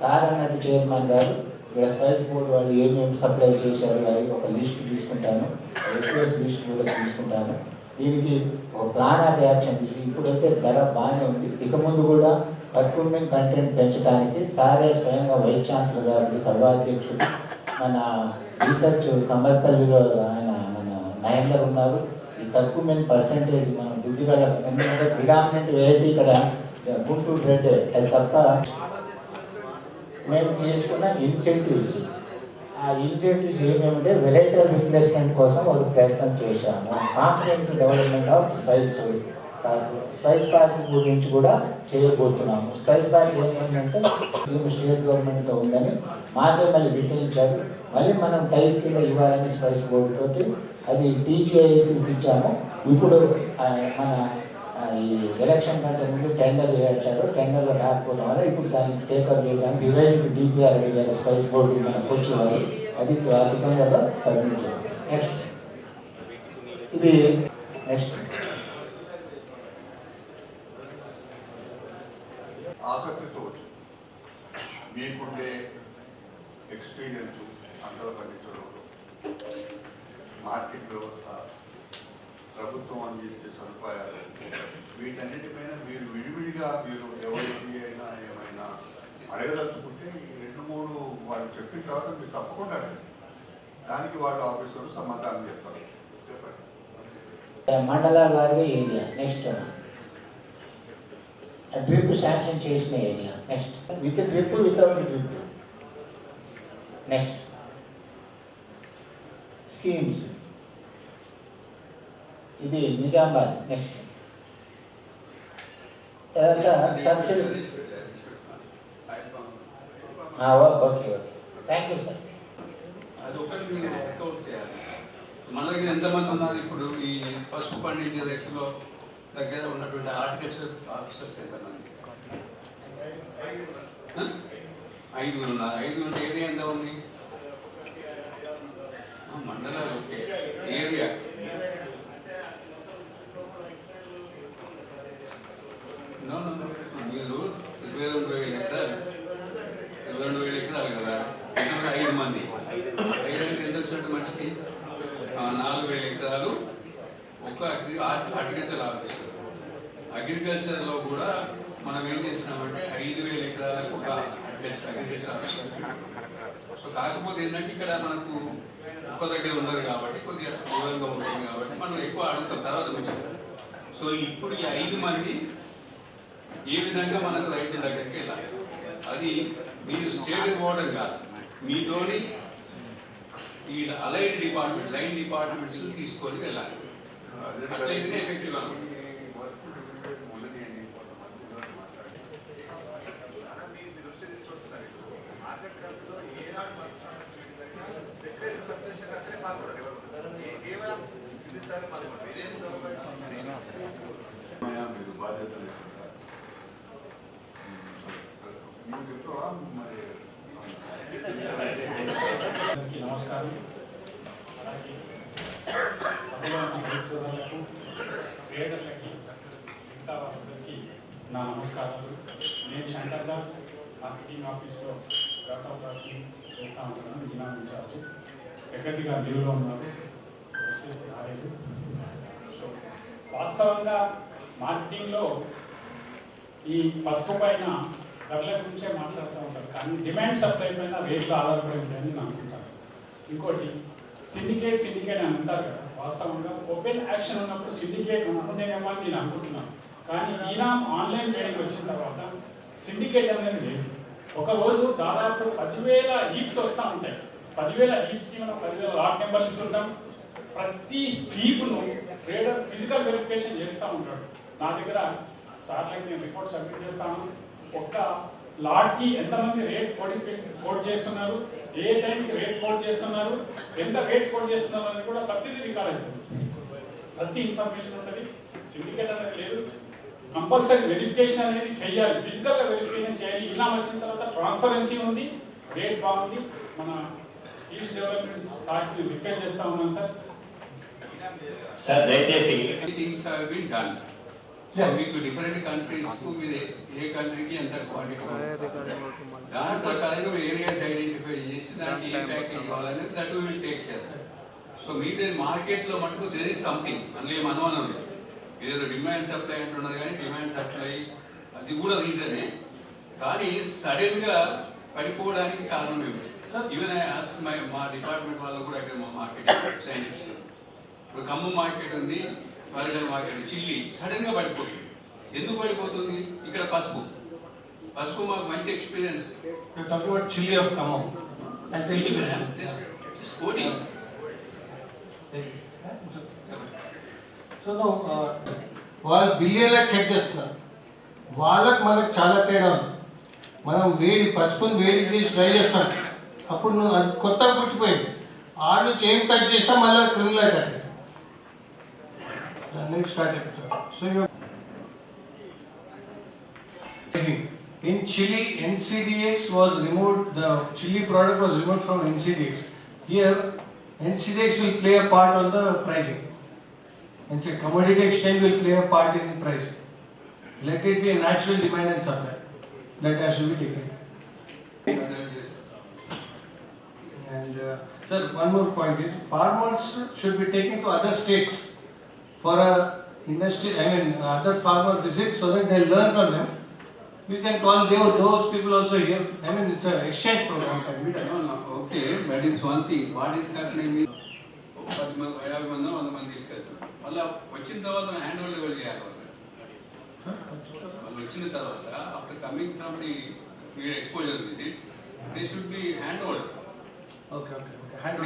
సార్ అన్నట్టు చైర్మన్ గారు ఇక్కడ స్పైస్ బోర్డు వాళ్ళు ఏమేమి సప్లై చేశారు అది ఒక లిస్ట్ తీసుకుంటాను, రిక్వెస్ట్ లిస్ట్ కూడా తీసుకుంటాను. దీనికి ఒక ప్లాన్ ఆఫ్ యాక్షన్ తీసి ఇప్పుడైతే ధర బాగానే ఉంది. ఇక ముందు కూడా కర్క్యూమెంట్ కంటెంట్ పెంచడానికి సారే స్వయంగా వైస్ ఛాన్సలర్ గారు సభాధ్యక్షుడు మన రీసెర్చ్ కమ్మర్పల్లిలో ఆయన మన నయేందర్ ఉన్నారు. ఈ కర్క్యూమెంట్ పర్సంటేజ్ మన బుద్ధిగల ఎందుకంటే ప్రిడామినెంట్ వెరైటీ ఇక్కడ గుంటూరు రెడ్ అది తప్ప మేము చేసుకున్న ఇన్సెంటివ్స్. ఆ ఇన్సెంటివ్స్ ఏమేమంటే వెరైటల్ రిప్లేస్మెంట్ కోసం ఒక ప్రయత్నం చేశాము. Comprehensive development of spice park గురించి కూడా చేయబోతున్నాము. స్పైస్ పార్క్ ఏమైందంటే స్టేట్ గవర్నమెంట్తో ఉందని మాకే మళ్ళీ విటయించారు. మళ్ళీ మనం టైస్ కింద ఇవ్వాలని స్పైస్ బోర్డు తోటి అది టీజీఐసీకి ఇచ్చాము. ఇప్పుడు మన ఈ ఎలక్షన్ కంటే ముందు టెండర్ చేయించారు. టెండర్లో రాకపోవడం వల్ల ఇప్పుడు దానికి టేకప్ చేయడానికి రివైజ్డ్ డిపిఆర్ అడిగారు స్పైస్ బోర్డు మనకు వచ్చేవారు. అది అతి తొందరగా సబ్మిట్ చేస్తాం. నెక్స్ట్ ఇది నెక్స్ట్ ఆసక్తితో మీకుండే ఎక్స్పీరియన్స్ పంటలు పండించడంలో, మార్కెట్ వ్యవస్థ, ప్రభుత్వం అందించే సదుపాయాలు, వీటన్నిటిపైన మీరు విడివిడిగా మీరు ఎవరికి అయినా ఏమైనా అడగదలుచుకుంటే ఈ 2-3 వాళ్ళు చెప్పిన తర్వాత మీరు తప్పకుండా అడగండి. దానికి వాళ్ళు ఆఫీసర్లు సమాధానం చెప్తారు. చెప్పండి. మండలాల వారిగా ఏరియా. నెక్స్ట్ డ్రిప్ శాంక్షన్ చేసిన area. Next with drip without drip. Next schemes ఇది నిజామాబాద్. నెక్స్ట్ తర్వాత subsidy. Okay thank you sir. అది ఒకటి మీరు వర్కౌట్ చేయాలి. మన దగ్గర ఎంతమంది ఉన్నారు ఇప్పుడు ఈ పసుపు పండించే రైతులో దగ్గర ఉన్నటువంటి హార్టికల్చర్ ఆఫీసర్స్ ఎంతమంది? 5 ఉన్నారు. 5 ఉంటే ఏరియా ఎంత ఉంది? మండలాలు ఓకే, ఏరియా మీరు 22,000 ఎకరాలు 22,000 ఎకరాలు కదా, 5 మంది 5 అంటే ఎంత వచ్చినట్టు మనిషికి 4,000 ఎకరాలు ఒక హార్టికల్చర్ ఆఫీసర్. అగ్రికల్చర్లో కూడా మనం ఏం చేస్తున్నామంటే 5,000 ఎకరాలకు ఒక అగ్రికల్చర్ ఆఫీసర్. సో కాకపోతే ఏంటంటే ఇక్కడ మనకు ఒక్క దగ్గర ఉన్నది కాబట్టి కొద్దిగా దూరంగా ఉంటుంది కాబట్టి మనం ఎక్కువ అడుగుతాం తర్వాత కొంచెం. సో ఇప్పుడు ఈ 5 మంది ఏ విధంగా మనకు రైతుల దగ్గరికి వెళ్ళాలి, అది మీరు స్టేట్ పోవడం కాదు, మీతోని ఈ అలైడ్ డిపార్ట్మెంట్ లైన్ డిపార్ట్మెంట్స్ తీసుకొని వెళ్ళాలి. అట్లయితే ఎఫెక్టివ్ అవుతుంది. మీరు బాధ్యతలు నమస్కారం. అలాగే సభలకు ట్రేడర్లకి మిగతా వాళ్ళందరికీ నా నమస్కారాలు. నేను శంకర్ దాస్, మార్కెటింగ్ ఆఫీస్లో గౌతమ్ దాస్ చేస్తూ ఉంటాను. ఈనా ఇన్ఛార్జ్. సెక్రటరీ గారు లీవ్లో ఉన్నారు, వచ్చేసి రాలేదు. సో వాస్తవంగా మార్కెటింగ్లో ఈ పసుపు పైన ధరల గురించే మాట్లాడుతూ ఉంటారు, కానీ డిమాండ్ సప్లై పైన రేట్లు ఆధారపడి ఉంటాయని నేను అనుకుంటాను. ఇంకోటి సిండికేట్ అని అంటారు కదా, వాస్తవంగా ఓపెన్ యాక్షన్ ఉన్నప్పుడు సిండికేట్ ఉంటుందేమో అని నేను అనుకుంటున్నాను. కానీ ఈనా ఆన్లైన్ ట్రేడింగ్ వచ్చిన తర్వాత సిండికేట్ అనేది లేదు. ఒకరోజు దాదాపు 10,000 హీప్స్ వస్తూ ఉంటాయి. 10,000 హీప్స్కి మనం 10,000 లాట్ నెంబర్లు ఇస్తుంటాం. ప్రతి హీప్ను ట్రేడర్ ఫిజికల్ వెరిఫికేషన్ చేస్తూ ఉంటాడు. నా దగ్గర సార్లకి నేను రిపోర్ట్ సబ్మిట్ చేస్తాను. ఒక్క లాట్కి ఎంతమంది రేట్ కోడ్ చేస్తున్నారు, ఏ టైంకి రేట్ కోడ్ చేస్తున్నారు, ఎంత రేట్ కోడ్ చేస్తున్నారు అని కూడా ప్రతిదీ రికార్డ్ అవుతుంది. ప్రతి ఇన్ఫర్మేషన్ ఉంటుంది. సిండికేట్ అనేది లేదు. కంపల్సరీ వెరిఫికేషన్ అనేది చేయాలి, ఫిజికల్గా వెరిఫికేషన్ చేయాలి. ఇలా వచ్చిన తర్వాత ట్రాన్స్పరెన్సీ ఉంది, రేట్ బాగుంది. మన సీడ్స్ డెవలప్మెంట్ సార్కి రిక్వెస్ట్ చేస్తా ఉన్నాను సార్ దయచేసి మీకు డిఫరెంట్ కంట్రీస్ మీరు ఏ కంట్రీకి ఎంత క్వాంటిటీ దాని ప్రకారంగా ఏరియాస్ ఐడెంటిఫై చేసి ప్యాకేజ్ కావాలనేది that will take care. So మీదే మార్కెట్లో మటుకు దేర్ ఇస్ సంథింగ్, అందులో ఏం అనుమానం లేదు. ఏదో డిమాండ్ సప్లై అంటున్నారు, కానీ డిమాండ్ సప్లై అది కూడా రీజనే, కానీ సడన్గా పడిపోవడానికి కారణం ఏమిటి? ఈవెన్ మా డిపార్ట్మెంట్ వాళ్ళు కూడా ఇక్కడ మా మార్కెట్ సైంటిస్ట్, ఇప్పుడు ఖమ్మం మార్కెట్ ఉంది, వరంగల్ మార్కెట్, చిల్లి సడన్గా పడిపోతుంది. ఎందుకు పడిపోతుంది? ఇక్కడ పసుపు మాకు మంచి experience. Chilli of Khammam coating. So వాళ్ళు బిలియన్లకు చెక్ చేస్తున్నారు, వాళ్ళకి మనకు చాలా తేడా ఉంది. మనం పసుపుని వేడి చేసి ట్రై చేస్తాం, అప్పుడు నువ్వు అది కొత్తగా పుట్టిపోయింది, ఆ నుంచి ఏం టచ్ చేస్తా మళ్ళీ క్రిమినల్ అటాక్ స్టార్ట్ అవుతుంది. So in Chile, NCDX was removed, the Chile product was removed from NCDX. Here, NCDX will play a part on the pricing. And so commodity exchange will play a part in pricing. Let it be a natural demand and supply. That has to be taken. And sir, one more point is, farmers should be taken to other states for a industry, other farmer visit, so that they learn from them. We can call those people also here. It's an exchange program. Okay, that is one thing. What is happening is 10 మంది 50 మంది 100 మంది తీసుకెళ్తారు. మళ్ళీ వచ్చిన తర్వాత hand over level చేయాలి. వాళ్ళు వచ్చిన తర్వాత అప్పుడు coming from the exposure visit they should be hand over.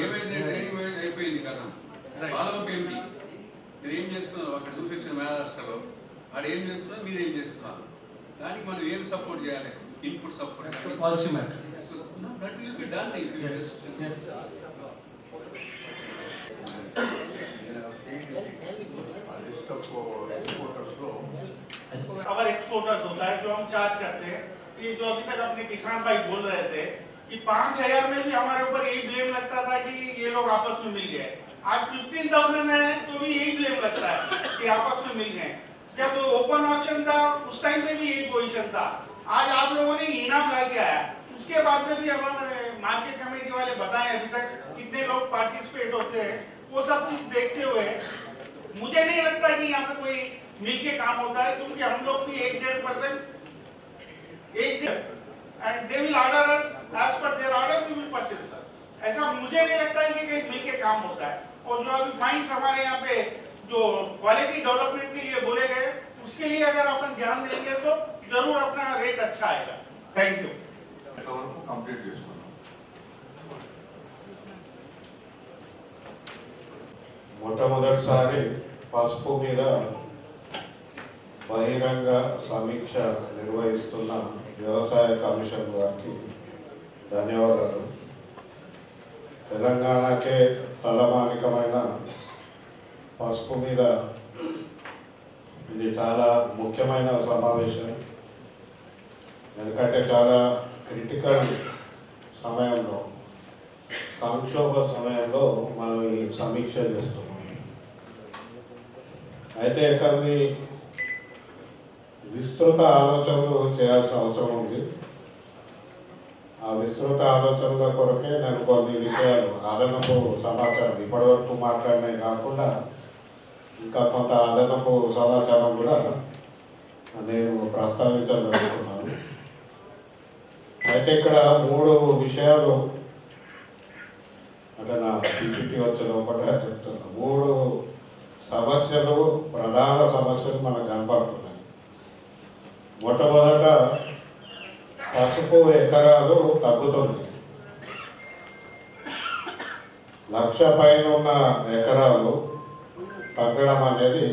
ఏమైంది ట్రైనింగ్ అయిపోయింది కదా, వాళ్ళకు ఏంటి మీరు ఏం చేస్తున్నారు, అక్కడ చూసి వచ్చిన మహారాష్ట్రలో వాడు ఏం చేస్తున్నారు, మీరు ఏం చేస్తున్నారు, దానికి మనం ఏం సపోర్ట్ చేయాలి, input support. Policy matter. So that will be done if you just. Yes. Our exporters होता है जो हम चार्ज करते हैं, ये जो अभी तक अपने किसान भाई बोल रहे थे कि 5000 में भी हमारे ऊपर यही ब्लेम लगता था कि ये लोग आपस में मिल गए। आज 15,000 है तो भी यही ब्लेम लगता है कि आपस में मिल गए। जब ओपन ऑप्शन था उस टाइम पे भी यही पोजीशन था। आज आप लोगों ने इनाम ला के आया, उसके बाद में भी हमारे मार्केट कमेटी वाले बताएं अभी तक कितने लोग पार्टिसिपेट होते हैं, वो सब कुछ देखते हुए मुझे नहीं लगता कि यहाँ पे कोई मिलके काम होता है, क्योंकि हम लोग भी 1-1.5% and they will order us as per their order we will purchase. ऐसा मुझे नहीं लगता है कि कहीं मिलके काम होता है। और जो अभी फाइन्स हमारे यहाँ पे जो क्वालिटी डेवलपमेंट के लिए बोले गए, उसके लिए अगर अपन ध्यान देंगे तो जरूर अपना रेट अच्छा आएगा। Thank you. కంప్లీట్ చేసుకున్నాం. మొట్టమొదటిసారి పసుపు మీద బహిరంగ సమీక్ష నిర్వహిస్తున్న వ్యవసాయ కమిషన్ వారికి ధన్యవాదాలు. తెలంగాణకే తలమానికమైన పసుపు మీద ఇది చాలా ముఖ్యమైన సమావేశం. ఎందుకంటే చాలా క్రిటికల్ సమయంలో, సంక్షోభ సమయంలో మనం ఈ సమీక్ష చేస్తున్నాం. అయితే కొన్ని విస్తృత ఆలోచనలు చేయాల్సిన అవసరం ఉంది. ఆ విస్తృత ఆలోచనల కొరకే నేను కొన్ని విషయాలు అదనపు సమాచారం ఇప్పటివరకు మాట్లాడినవి కాకుండా ఇంకా కొంత అదనపు సమాచారం కూడా నేను ప్రస్తావించాలనుకున్నాను. అయితే ఇక్కడ 3 విషయాలు అంటే నా పీపీటీ వచ్చిన ఒకటే చెప్తున్నా. 3 సమస్యలు, ప్రధాన సమస్యలు మనకు కనపడుతున్నాయి. మొట్టమొదట పసుపు ఎకరాలు తగ్గుతుంది. 1,00,000 పైన ఉన్న ఎకరాలు తగ్గడం అనేది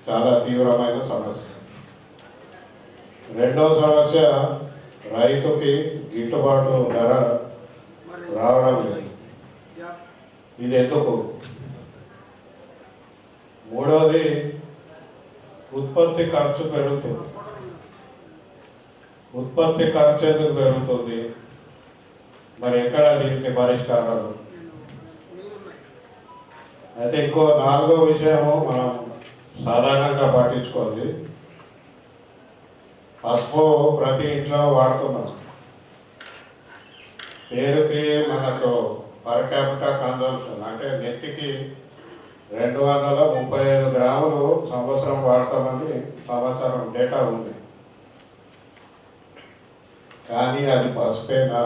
చాలా తీవ్రమైన సమస్య. రెండవ సమస్య, రైతుకి గిట్టుబాటు ధర రావడం లేదు. ఇది ఎందుకు? మూడవది, ఉత్పత్తి ఖర్చు పెరుగుతుంది. ఉత్పత్తి ఖర్చు ఎందుకు పెరుగుతుంది? మరి ఎక్కడ దీనికి పరిష్కారాలు? అయితే ఇంకో 4వ విషయము మనం సాధారణంగా పట్టించుకోండి. పసుపు ప్రతి ఇంట్లో వాడుతున్నాం. పేరుకి మనకు పర్ క్యాపిటల్ కన్జంప్షన్ అంటే నెత్తికి 235 గ్రాములు సంవత్సరం వాడతామని సంవత్సరం డేటా ఉంది. కానీ అది పసుపేనా?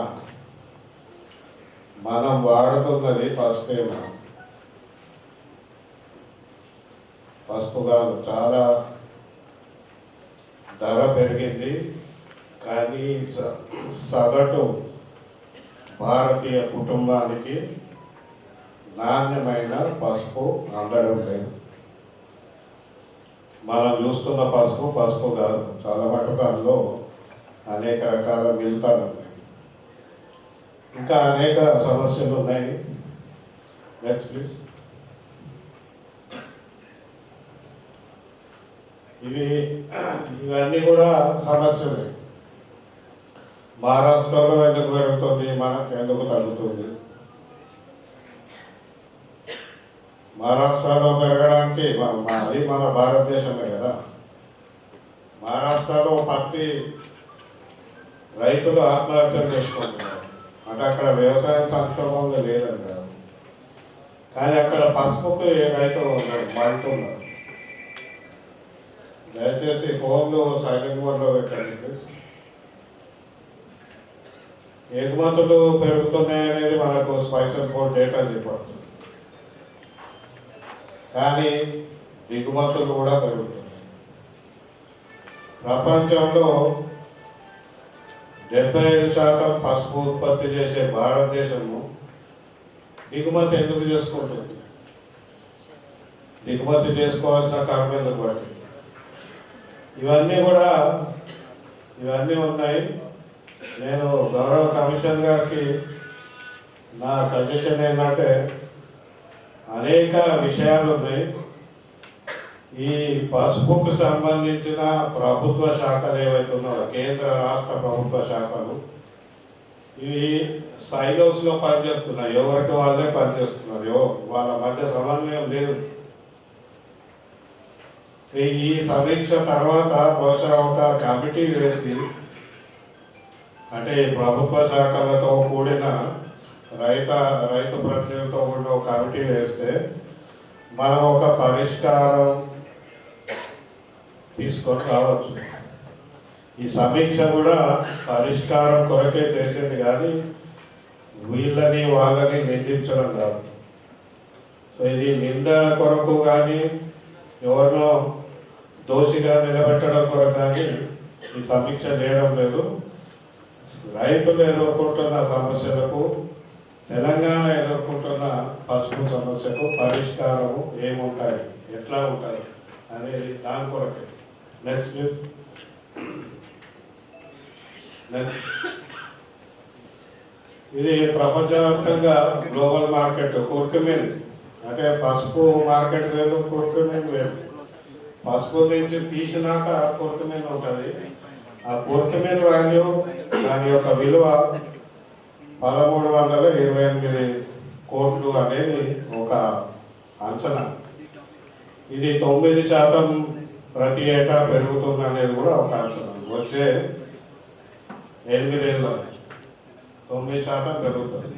మనం వాడుతున్నది పసుపేనా? పసుపు కాదు, చాలా ధర పెరిగింది. కానీ సగటు భారతీయ కుటుంబానికి నాణ్యమైన పసుపు అందడం లేదు. మనం చూస్తున్న పసుపు కాదు, చాలా మటుకు అందులో అనేక రకాల మిగతాలు ఉన్నాయి, ఇంకా అనేక సమస్యలు ఉన్నాయి. Next please. ఇవన్నీ కూడా సమస్యలే. మహారాష్ట్రలో ఎందుకు పెరుగుతుంది, మనకు ఎందుకు తగ్గుతుంది? మహారాష్ట్రలో పెరగడానికి అది మన భారతదేశమే కదా. మహారాష్ట్రలో పత్తి రైతులు ఆత్మహత్యలు చేసుకుంటున్నారు అంటే అక్కడ వ్యవసాయ సంక్షోభంలో లేదని కాదు, కానీ అక్కడ పసుపుకి రైతు మారుతున్నారు. దయచేసి ఫోన్లు సైలెంట్ మోడ్లో పెట్టండి ప్లీజ్. ఎగుమతులు పెరుగుతున్నాయనేది మనకు స్పైసెస్ బోర్డ్ డేటా చెప్పడుతుంది, కానీ దిగుమతులు కూడా పెరుగుతున్నాయి. ప్రపంచంలో 75% పసుపు ఉత్పత్తి చేసే భారతదేశము దిగుమతి ఎందుకు చేసుకుంటుంది? దిగుమతి చేసుకోవాల్సిన కారణం ఎందుకు బట్టి? ఇవన్నీ ఉన్నాయి. నేను గౌరవ కమిషన్ గారికి నా సజెషన్ ఏంటంటే, అనేక విషయాలు ఉన్నాయి. ఈ పసుపుకు సంబంధించిన ప్రభుత్వ శాఖలు ఏవైతే ఉన్నాయో, కేంద్ర రాష్ట్ర ప్రభుత్వ శాఖలు, ఇవి సైలోస్లో పనిచేస్తున్నాయి. ఎవరికి వాళ్ళే పనిచేస్తున్నారు, వాళ్ళ మధ్య సమన్వయం లేదు. ఈ సమీక్ష తర్వాత బహుశా ఒక కమిటీ వేసి, అంటే ప్రభుత్వ శాఖలతో కూడిన రైతు ప్రతినిధులతో కూడిన ఒక కమిటీ వేస్తే మనం ఒక పరిష్కారం తీసుకొని రావచ్చు. ఈ సమీక్ష కూడా పరిష్కారం కొరకే చేసేది కానీ వీళ్ళని వాళ్ళని నిందించడం కాదు. సో ఇది నింద కొరకు కానీ ఎవరినో దోషిగా నిలబెట్టడం కొరకు కానీ ఈ సమీక్ష చేయడం లేదు. రైతులు ఎదుర్కొంటున్న సమస్యలకు, తెలంగాణ ఎదుర్కొంటున్న పసుపు సమస్యకు పరిష్కారము ఏముంటాయి, ఎట్లా ఉంటాయి అనేది దాని కొరకే. Next please. నెక్స్ట్, ఇది ప్రపంచవ్యాప్తంగా గ్లోబల్ మార్కెట్. కుర్కుమిన్ అంటే పసుపు మార్కెట్ వేరు, కుర్కుమిన్ వేరు. పసుపు నుంచి తీసినాక కుర్కుమిన్ ఉంటుంది. ఆ కుర్కుమిన్ వాల్యూ, దాని యొక్క విలువ 1328 కోట్లు అనేది ఒక అంచనా. ఇది 9% ప్రతి ఏటా పెరుగుతుంది అనేది కూడా ఒక అంచనా. వచ్చే 8 ఏళ్ళలో 9% పెరుగుతుంది.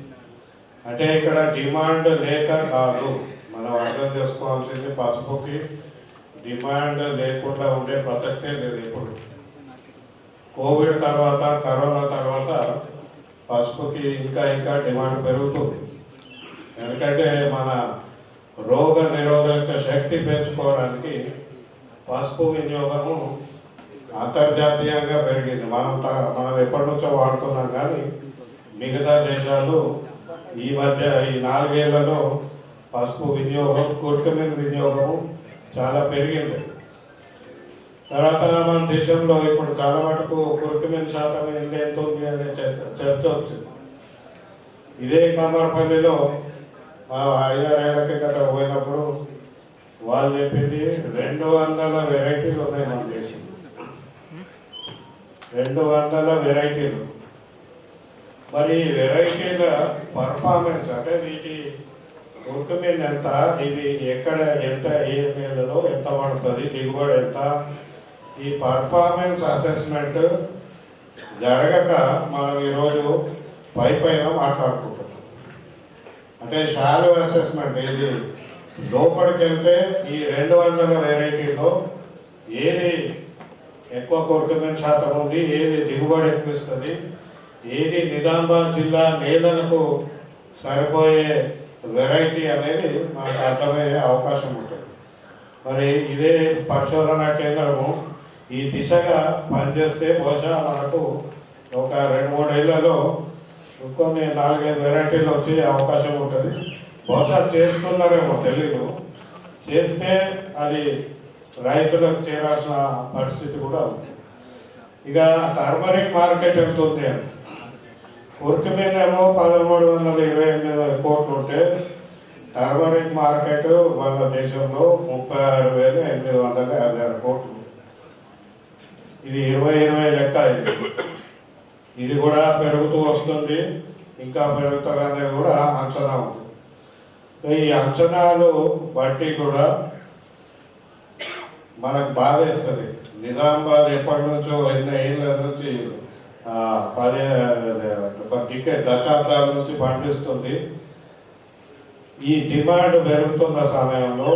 అంటే ఇక్కడ డిమాండ్ లేక కాదు, మనం అర్థం చేసుకోవాల్సింది పసుపుకి డిమాండ్ లేకుండా ఉండే ప్రసక్తే లేదు. ఇప్పుడు కోవిడ్ తర్వాత, కరోనా తర్వాత పసుపుకి ఇంకా డిమాండ్ పెరుగుతుంది. ఎందుకంటే మన రోగ నిరోధక శక్తి పెంచుకోవడానికి పసుపు వినియోగము అంతర్జాతీయంగా పెరిగింది. మనం ఎప్పటి నుంచో వాడుతున్నాం, కానీ మిగతా దేశాలు ఈ మధ్య ఈ 4 ఏళ్లలో పసుపు వినియోగం, కుర్కుమిన్ వినియోగము చాలా పెరిగింది. తర్వాత మన దేశంలో ఇప్పుడు చాలా మటుకు కుర్కుమిన్ శాతం ఎంత ఉంది అనే చర్చ వచ్చింది. ఇదే కమర్పల్లిలో 5-6 ఏళ్ల కిందట పోయినప్పుడు వాళ్ళు చెప్పింది 200 వెరైటీలు ఉన్నాయి మన దేశంలో. 200 వెరైటీలు. మరి వెరైటీల పర్ఫార్మెన్స్ అంటే వీటి కుర్కుమిన్ ఎంత, ఇవి ఎక్కడ ఎంత, ఏ నెలలో ఎంత పడుతుంది, దిగుబడి ఎంత, ఈ పర్ఫార్మెన్స్ అసెస్మెంట్ జరగక మనం ఈరోజు పైన మాట్లాడుకుంటున్నాం. అంటే షాలో అసెస్మెంట్ ఇది లోపలికి వెళ్తే ఈ 200 వెరైటీలో ఏది ఎక్కువ కొరకమైన శాతం ఉంది, ఏది దిగుబడి ఎక్కువ ఇస్తుంది, ఏది నిజామాబాద్ జిల్లా నేలలకు సరిపోయే వెరైటీ అనేది మనకు అర్థమయ్యే అవకాశం ఉంటుంది. మరి ఇదే పరిశోధనా కేంద్రము ఈ దిశగా పనిచేస్తే బహుశా మనకు ఒక 2-3 ఏళ్లలో కొన్ని 4-5 వెరైటీలు వచ్చే అవకాశం ఉంటుంది. బహుశా చేస్తున్నారేమో తెలీదు. చేస్తే అది రైతులకు చేరాల్సిన పరిస్థితి కూడా ఉంది. ఇక టర్మరిక్ మార్కెట్ ఎంత ఉంది అని కుర్కుమిన్ ఏమో 1328 కోట్లు ఉంటే టర్మరిక్ మార్కెట్ మన దేశంలో 36,856 కోట్లు. ఇది 2020 లెక్క. ఇది కూడా పెరుగుతూ వస్తుంది, ఇంకా పెరుగుతుంది అనేది కూడా అంచనా ఉంది. ఈ అంచనాలు బట్టి కూడా మనకు బాధేస్తుంది. నిజామాబాద్ ఎప్పటి నుంచో ఎన్నో ఏళ్ళ నుంచి 10 దశాబ్దాల నుంచి పండిస్తుంది. ఈ డిమాండ్ పెరుగుతున్న సమయంలో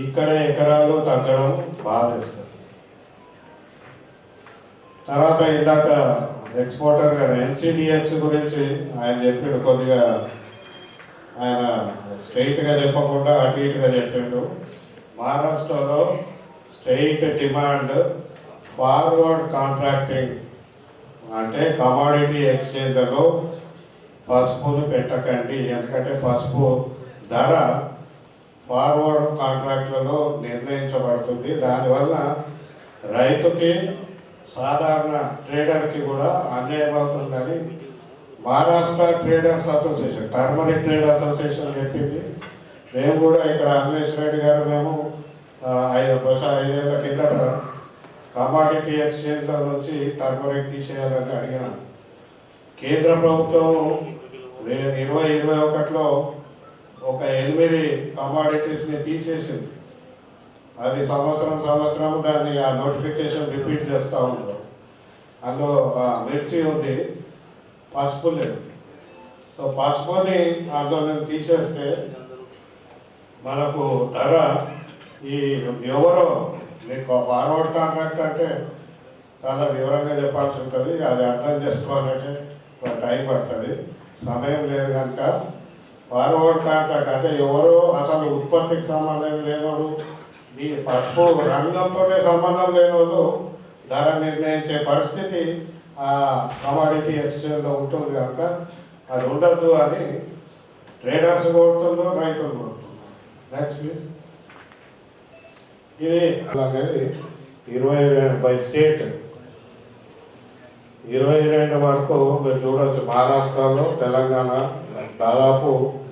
ఇక్కడ ఎకరాలు తగ్గడం బాధేస్తుంది. తర్వాత ఇందాక ఎక్స్పోర్టర్ గారు NCDX గురించి ఆయన చెప్పాడు. కొద్దిగా ఆయన స్ట్రైట్గా చెప్పకుండా అటు ఇటుగా చెప్పిండు. మహారాష్ట్రలో స్ట్రైట్ డిమాండ్ ఫార్వర్డ్ కాంట్రాక్టింగ్ అంటే కమాడిటీ ఎక్స్చేంజ్లలో పసుపును పెట్టకండి, ఎందుకంటే పసుపు ధర ఫార్వర్డ్ కాంట్రాక్ట్లలో నిర్ణయించబడుతుంది. దానివల్ల రైతుకి సాధారణ ట్రేడర్కి కూడా అన్యాయం అవుతుందని Maharashtra traders association, turmeric trade association చెప్పింది. మేము కూడా ఇక్కడ అన్వేష్ రెడ్డి గారు మేము 5 ఏళ్ల కిందట కమాడిటీ ఎక్స్చేంజ్ల నుంచి టర్మరిక్ తీసేయాలని అడిగినాం. కేంద్ర ప్రభుత్వం 2021లో ఒక 8 కమాడిటీస్ని తీసేసింది. అది సంవత్సరం దాన్ని ఆ నోటిఫికేషన్ రిపీట్ చేస్తూ ఉన్నారు. అందులో మిర్చి ఉంది, పసుపు లేదు. సో పసుపుని అందులో నేను తీసేస్తే మనకు ధర ఈ ఎవరో మీకు ఫార్వర్డ్ కాంట్రాక్ట్ అంటే చాలా వివరంగా చెప్పాల్సి ఉంటుంది. అది అర్థం చేసుకోవాలంటే టైం పడుతుంది, సమయం లేదు కనుక ఫార్వర్డ్ కాంట్రాక్ట్ అంటే ఎవరో అసలు ఉత్పత్తికి సంబంధం లేనోడు, ఈ పసుపు రంగంతో సంబంధం లేనోళ్ళు ధర నిర్ణయించే పరిస్థితి ఆ కమాడిటీ ఎక్స్చేంజ్లో ఉంటుంది కనుక అది ఉండద్దు అని ట్రేడర్స్ కోరుతుందో రైతులు కోరుతున్నారు. Next please. ఇది అలాగే 22 బై స్టేట్ 22 వరకు మీరు చూడవచ్చు. మహారాష్ట్రలో తెలంగాణ దాదాపు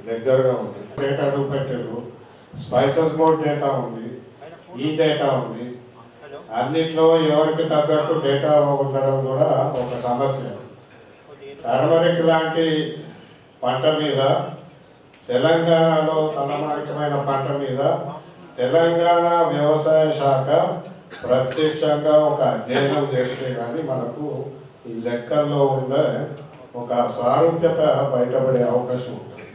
దగ్గరగా ఉంది. డేటా చూపెట్టారు, స్పైసెస్ బోర్డ్ డేటా ఉంది, ఈ డేటా ఉంది. అన్నిట్లో ఎవరికి తగ్గట్టు డేటా ఉండడం కూడా ఒక సమస్య. టర్మరిక్ లాంటి పంట మీద తెలంగాణలో తలమానికమైన పంట మీద తెలంగాణ వ్యవసాయ శాఖ ప్రత్యక్షంగా ఒక అధ్యయనం చేస్తే కానీ మనకు ఈ లెక్కల్లో ఉండే ఒక సారూప్యత బయటపడే అవకాశం ఉంటుంది.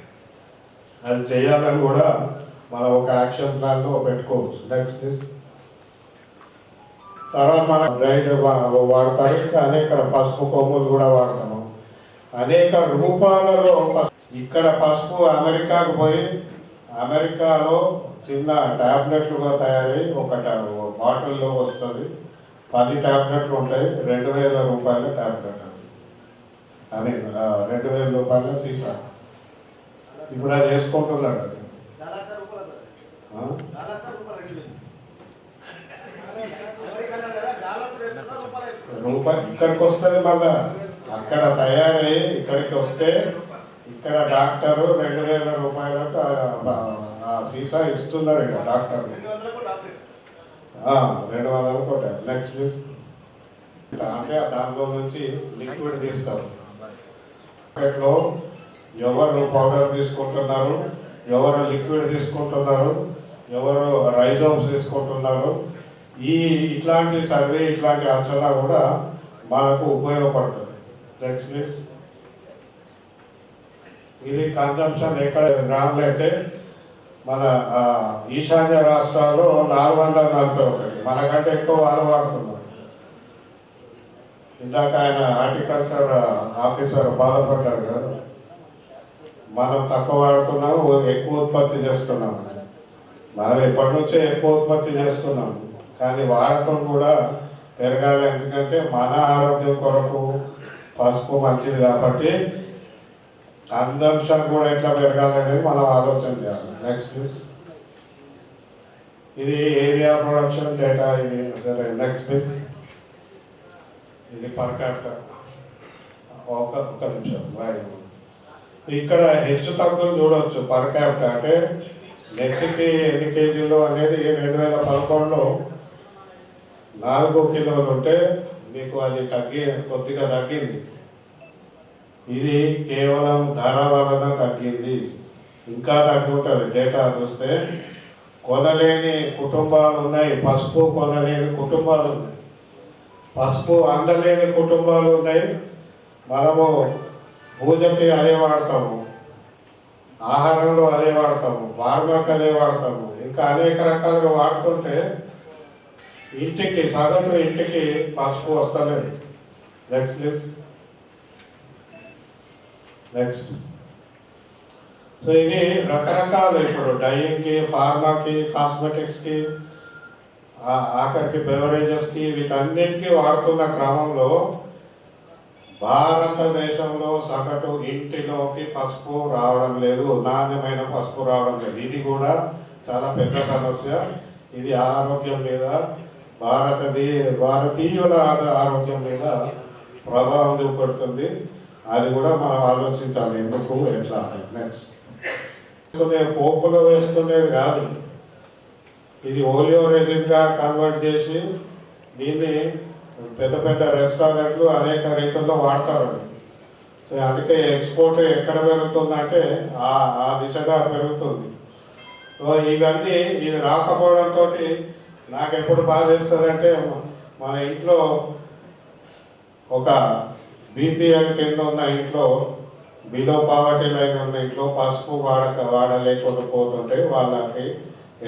అది చేయాలని కూడా మనం ఒక యాక్షన్ ప్లాన్లో పెట్టుకోవచ్చు. Next please. తర్వాత మనం డ్రైడ్ వాడతారు, ఇంకా అనేక పసుపు కొమ్ములు కూడా వాడతాము. అనేక రూపాలలో ఇక్కడ పసుపు అమెరికాకు పోయి అమెరికాలో చిన్న ట్యాబ్లెట్లుగా తయారై ఒక బాటిల్లో వస్తుంది. 10 ట్యాబ్లెట్లు ఉంటాయి. 2,000 రూపాయల ట్యాబ్లెట్. అది 2,000 రూపాయల సీసా. ఇప్పుడు అది వేసుకుంటున్నారు. అది రూపాయి ఇక్కడికి వస్తుంది. మళ్ళా అక్కడ తయారై ఇక్కడికి వస్తే ఇక్కడ డాక్టరు 2,000 రూపాయలకు ఆ సీసా ఇస్తున్నారు. ఇక్కడ డాక్టర్ 200 కోట. Next please. అంటే దాంట్లో నుంచి లిక్విడ్ తీస్తారు. మార్కెట్లో ఎవరు పౌడర్ తీసుకుంటున్నారు, ఎవరు లిక్విడ్ తీసుకుంటున్నారు, ఎవరు రైజోమ్స్ తీసుకుంటున్నారు, ఇట్లాంటి సర్వే ఇట్లాంటి అంచనా కూడా మనకు ఉపయోగపడుతుంది. Next please. ఇది కన్జంప్షన్ ఎక్కడ గ్రాములు అయితే మన ఈశాన్య రాష్ట్రాల్లో 441, మనకంటే ఎక్కువ వాళ్ళు వాడుతున్నారు. ఇందాక ఆయన హార్టికల్చర్ ఆఫీసర్ బాధపడ్డాడు కదా, మనం తక్కువ వాడుతున్నాము, ఎక్కువ ఉత్పత్తి చేస్తున్నాము. మనం ఎప్పటి నుంచో ఎక్కువ ఉత్పత్తి చేస్తున్నాము, కానీ వాడకం కూడా పెరగాలి. ఎందుకంటే మన ఆరోగ్యం కొరకు పసుపు మంచిది కాబట్టి కన్జంప్షన్ కూడా ఎట్లా పెరగాలనేది మనం ఆలోచన చేయాలి. నెక్స్ట్ ఇది ఏరియా ప్రొడక్షన్ డేటా. ఇది సరే నెక్స్ట్ ప్లీజ్. ఇది పర్ క్యాపిటల్. ఒక్క నిమిషం బాయ్. ఇక్కడ హెచ్చు తగ్గులు చూడవచ్చు పర్ క్యాపిటల్. అంటే నెక్స్ట్కి ఎన్ని కేజీలు అనేది 2011లో 4 కిలోలు ఉంటే మీకు అది కొద్దిగా తగ్గింది. ఇది కేవలం ధర వలన తగ్గింది, ఇంకా తగ్గి ఉంటుంది. డేటా చూస్తే కొనలేని కుటుంబాలు ఉన్నాయి, పసుపు కొనలేని కుటుంబాలు ఉన్నాయి, పసుపు అందలేని కుటుంబాలు ఉన్నాయి. మనము పూజకి అదే వాడతాము, ఆహారంలో అదే వాడతాము, ఫార్మాకి అదే వాడతాము, ఇంకా అనేక రకాలుగా వాడుతుంటే ఇంటికి సగటు ఇంటికి పసుపు వస్తలేదు. నెక్స్ట్ సో ఇది రకరకాలు ఇప్పుడు డైయింగ్కి, ఫార్మాకి, కాస్మెటిక్స్కి, ఆఖరికి బెవరేజెస్కి, వీటన్నిటికీ వాడుతున్న క్రమంలో భారతదేశంలో సగటు ఇంటిలోకి పసుపు రావడం లేదు, నాణ్యమైన పసుపు రావడం లేదు. ఇది కూడా చాలా పెద్ద సమస్య. ఇది ఆరోగ్యం మీద, భారతీయుల ఆరోగ్యం మీద ప్రభావం చూపెడుతుంది. అది కూడా మనం ఆలోచించాలి, ఎందుకు ఎట్లా. నెక్స్ట్ పోపులో వేసుకునేది కాదు, ఇది ఓలియో రెజిన్గా కన్వర్ట్ చేసి దీన్ని పెద్ద పెద్ద రెస్టారెంట్లు అనేక రీతుల్లో వాడతారు. సో అందుకే ఎక్స్పోర్ట్ ఎక్కడ పెరుగుతుందంటే ఆ దిశగా పెరుగుతుంది. సో ఇవన్నీ ఇవి రాకపోవడంతో నాకు ఎప్పుడు బాధేస్తుందంటే, మన ఇంట్లో ఒక బీపీఎల్ కింద ఉన్న ఇంట్లో, బిలో పావర్టీ లైన్ ఉన్న ఇంట్లో పసుపు వాడలేకపోతుంటే వాళ్ళకి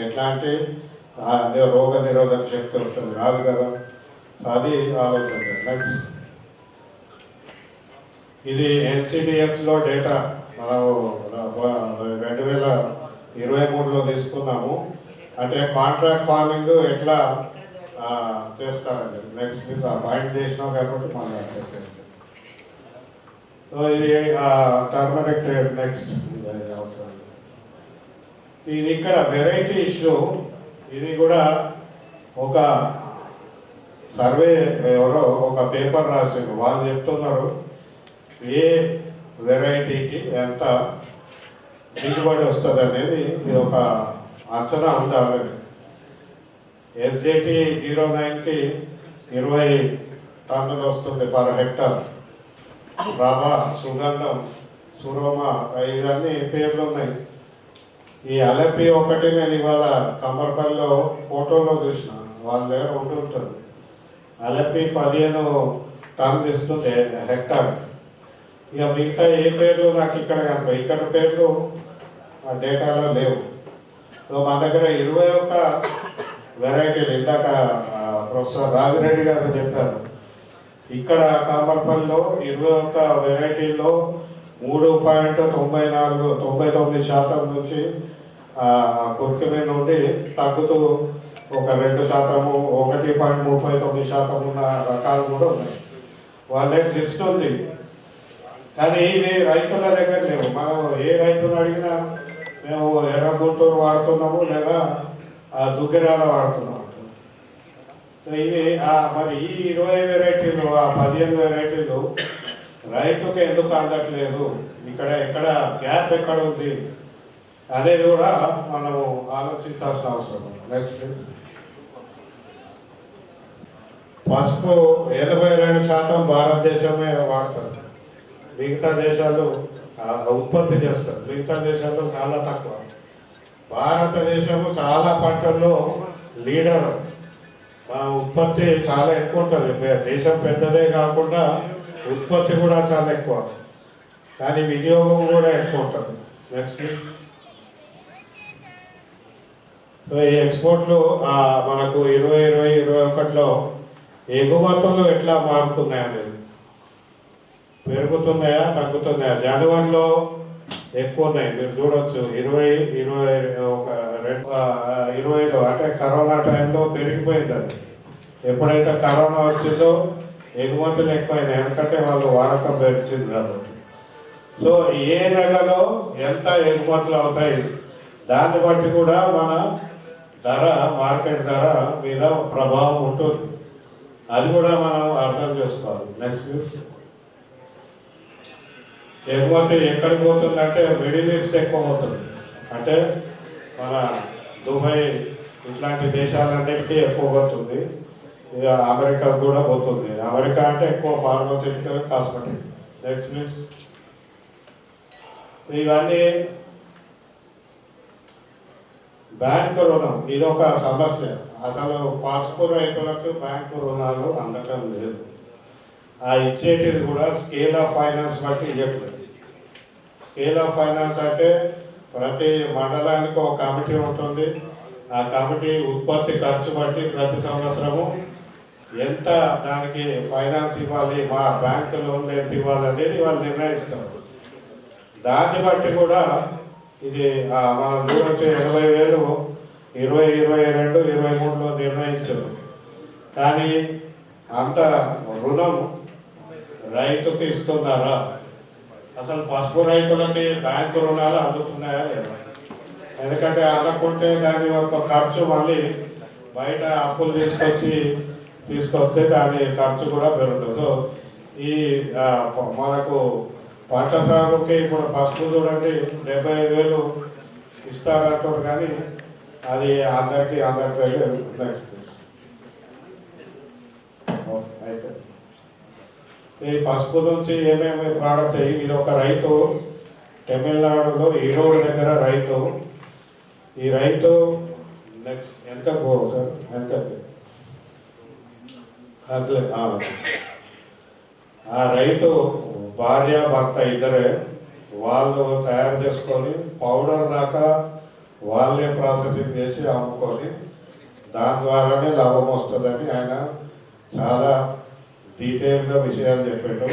ఎట్లాంటి రోగ నిరోధక శక్తి వస్తుంది? రాదు కదా. అది ఆలోచన. నెక్స్ట్ ఇది NCDX-లో డేటా మనం 2023లో తీసుకున్నాము. అంటే కాంట్రాక్ట్ ఫార్మింగ్ ఎట్లా చేస్తారండి. నెక్స్ట్ మీరు పాయింట్ చేసినాం కాబట్టి మనం చెప్పేస్తాం. సో ఇది టర్మరిక్. నెక్స్ట్ అవసరం. ఇది ఇక్కడ వెరైటీ ఇష్యూ. ఇది కూడా ఒక సర్వే ఎవరో ఒక పేపర్ రాశారు. వాళ్ళు చెప్తున్నారు ఏ వెరైటీకి ఎంత దిగుబడి వస్తుంది అనేది. ఇది ఒక అంచనా ఉంది ఆల్రెడీ. SJT 09కి 20 టన్నులు వస్తుంది పర్ హెక్టర్. ప్రభా, సుగంధం, సురోమ, ఇవన్నీ పేర్లు ఉన్నాయి. ఈ అలపి ఒకటి నేను ఇవాళ కమ్మర్పల్లిలో ఫోటోలో చూసిన, వాళ్ళ దగ్గర ఉంటుంటుంది. అలపి 15 టన్నులు ఇస్తుంది హెక్టార్. ఇక మిగతా ఏ పేర్లు నాకు ఇక్కడ కనుక ఇక్కడ పేర్లు ఆ డేటాలో లేవు. సో మా దగ్గర 21 వెరైటీలు, ఇందాక ప్రొఫెసర్ రాజిరెడ్డి గారు చెప్పారు, ఇక్కడ కామర్పల్లిలో 21 వెరైటీల్లో 3.99% నుంచి కుర్కిమీ నుండి తగ్గుతూ ఒక 2%, 1.39% ఉన్న రకాలు కూడా ఉన్నాయి. వాళ్ళ లిస్ట్ ఉంది, కానీ ఇవి రైతుల దగ్గర లేవు. మనం ఏ రైతును అడిగినా మేము ఎర్ర గుంటూరు వాడుతున్నాము లేదా దుగ్గిరాల వాడుతున్నాము. ఇవి మరి ఈ 20 వెరైటీలు, 15 వెరైటీలు రైతుకు ఎందుకు అందట్లేదు, ఎక్కడ గ్యాప్ ఎక్కడ ఉంది అనేది కూడా మనము ఆలోచించాల్సిన అవసరం. నెక్స్ట్ పసుపు 82% భారతదేశమే వాడుతుంది. మిగతా దేశాలు ఉత్పత్తి చేస్తారు, మిగతా దేశాల్లో చాలా తక్కువ. భారతదేశము చాలా పంటల్లో లీడర్. ఉత్పత్తి చాలా ఎక్కువ ఉంటుంది. దేశం పెద్దదే కాకుండా ఉత్పత్తి కూడా చాలా ఎక్కువ. కానీ వినియోగం కూడా ఎక్కువ ఉంటుంది. నెక్స్ట్, సో ఈ ఎక్స్పోర్ట్లు మనకు 2020-21లో ఎగుమతులు ఎట్లా మారుతున్నాయి అనేది, పెరుగుతున్నాయా తగ్గుతున్నాయా? జనవరిలో ఎక్కువ ఉన్నాయి, మీరు చూడవచ్చు. 2020 అంటే కరోనా టైంలో పెరిగిపోయింది అది. ఎప్పుడైతే కరోనా వచ్చిందో ఎగుమతులు ఎక్కువైనాయి, ఎందుకంటే వాళ్ళు వాడకం పెరిచింది కాబట్టి. సో ఏ నెలలో ఎంత ఎగుమతులు అవుతాయి దాన్ని బట్టి కూడా మన ధర, మార్కెట్ ధర మీద ప్రభావం ఉంటుంది. అది కూడా మనం అర్థం చేసుకోవాలి. నెక్స్ట్, ఎగుమతి ఎక్కడికి పోతుందంటే మిడిల్ ఈస్ట్ ఎక్కువ పోతుంది. అంటే మన దుబాయ్ ఇట్లాంటి దేశాలన్నిటికీ ఎక్కువ పోతుంది. ఇక అమెరికా కూడా పోతుంది. అమెరికా అంటే ఎక్కువ ఫార్మాసిటికల్, కాస్మెటిక్. Next please. ఇవన్నీ బ్యాంకు రుణం, ఇది ఒక సమస్య. అసలు పసుపు రైతులకు బ్యాంకు రుణాలు అందటం లేదు. ఆ ఇచ్చేటిది కూడా స్కేల్ ఆఫ్ ఫైనాన్స్ బట్టి ఇవ్వట్లేదు. స్కేల్ ఆఫ్ ఫైనాన్స్ అంటే ప్రతి మండలానికి ఒక కమిటీ ఉంటుంది. ఆ కమిటీ ఉత్పత్తి ఖర్చు బట్టి ప్రతి సంవత్సరము ఎంత దానికి ఫైనాన్స్ ఇవ్వాలి, మా బ్యాంకు లోన్లు ఎంత ఇవ్వాలి అనేది వాళ్ళు నిర్ణయిస్తారు. దాన్ని బట్టి కూడా ఇది మనం చూడొచ్చు. 80,000 2022-23లో నిర్ణయించారు. కానీ అంత రుణం రైతుకి ఇస్తున్నారా? అసలు పసుపు రైతులకి బ్యాంకు రుణాలు అందుతున్నాయా లేదా? ఎందుకంటే అందకుంటే దాని యొక్క ఖర్చు మళ్ళీ బయట అప్పులు తీసుకొస్తే దాని ఖర్చు కూడా పెరుగుతుంది. సో ఈ మనకు పంట సాగుకి ఇప్పుడు పసుపు చూడండి 75,000 ఇస్తారంటారు, కానీ అది అందరికీ అందట్లేదు. నెక్స్ట్, అయిపోయింది. ఈ పసుపు నుంచి ఏమేమి ప్రోడక్ట్స్ అయ్యి, ఇది ఒక రైతు తమిళనాడులో ఈరోడు దగ్గర రైతు. ఈ రైతు నెక్స్ట్ వెనకకు పో సార్, వెనకకి. అట్లే ఆ రైతు భార్య భర్త ఇద్దరే వాళ్ళు తయారు చేసుకొని పౌడర్ దాకా వాళ్ళే ప్రాసెసింగ్ చేసి అమ్ముకొని దాని ద్వారానే లాభం వస్తుందని ఆయన చాలా డీటెయిల్గా విషయాలు చెప్పాడు.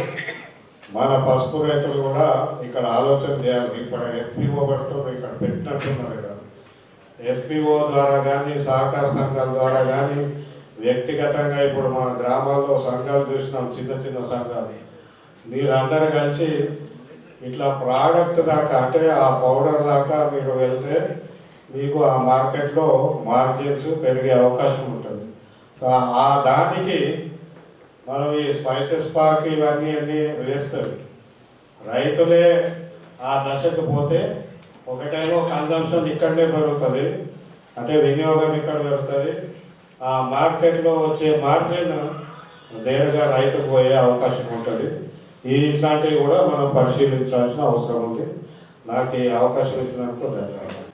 మన పసుపు రైతులు కూడా ఇక్కడ ఆలోచన చేయాలి. ఇప్పుడు FPO పెడుతున్నారు, ఇక్కడ పెట్టినట్టున్నారు. ఇక్కడ FPO ద్వారా కానీ సహకార సంఘాల ద్వారా కానీ వ్యక్తిగతంగా ఇప్పుడు మన గ్రామాల్లో సంఘాలు చూసినాం, చిన్న చిన్న సంఘాలు. మీరందరూ కలిసి ఇట్లా ప్రోడక్ట్ దాకా, అంటే ఆ పౌడర్ దాకా మీరు వెళ్తే మీకు ఆ మార్కెట్లో మార్జిన్స్ పెరిగే అవకాశం ఉంటుంది. ఆ దానికి మనం ఈ స్పైసెస్ పార్క్ ఇవన్నీ వేస్తారు. రైతులే ఆ దశకు పోతే ఒకటేమో కన్జంప్షన్ ఇక్కడనే పెరుగుతుంది, అంటే వినియోగం ఇక్కడ పెరుగుతుంది. ఆ మార్కెట్లో వచ్చే మార్జిన్ నేరుగా రైతుకు పోయే అవకాశం ఉంటుంది. ఇట్లాంటివి కూడా మనం పరిశీలించాల్సిన అవసరం ఉంది. నాకు ఈ అవకాశం ఇచ్చినందుకు ధన్యవాదాలు.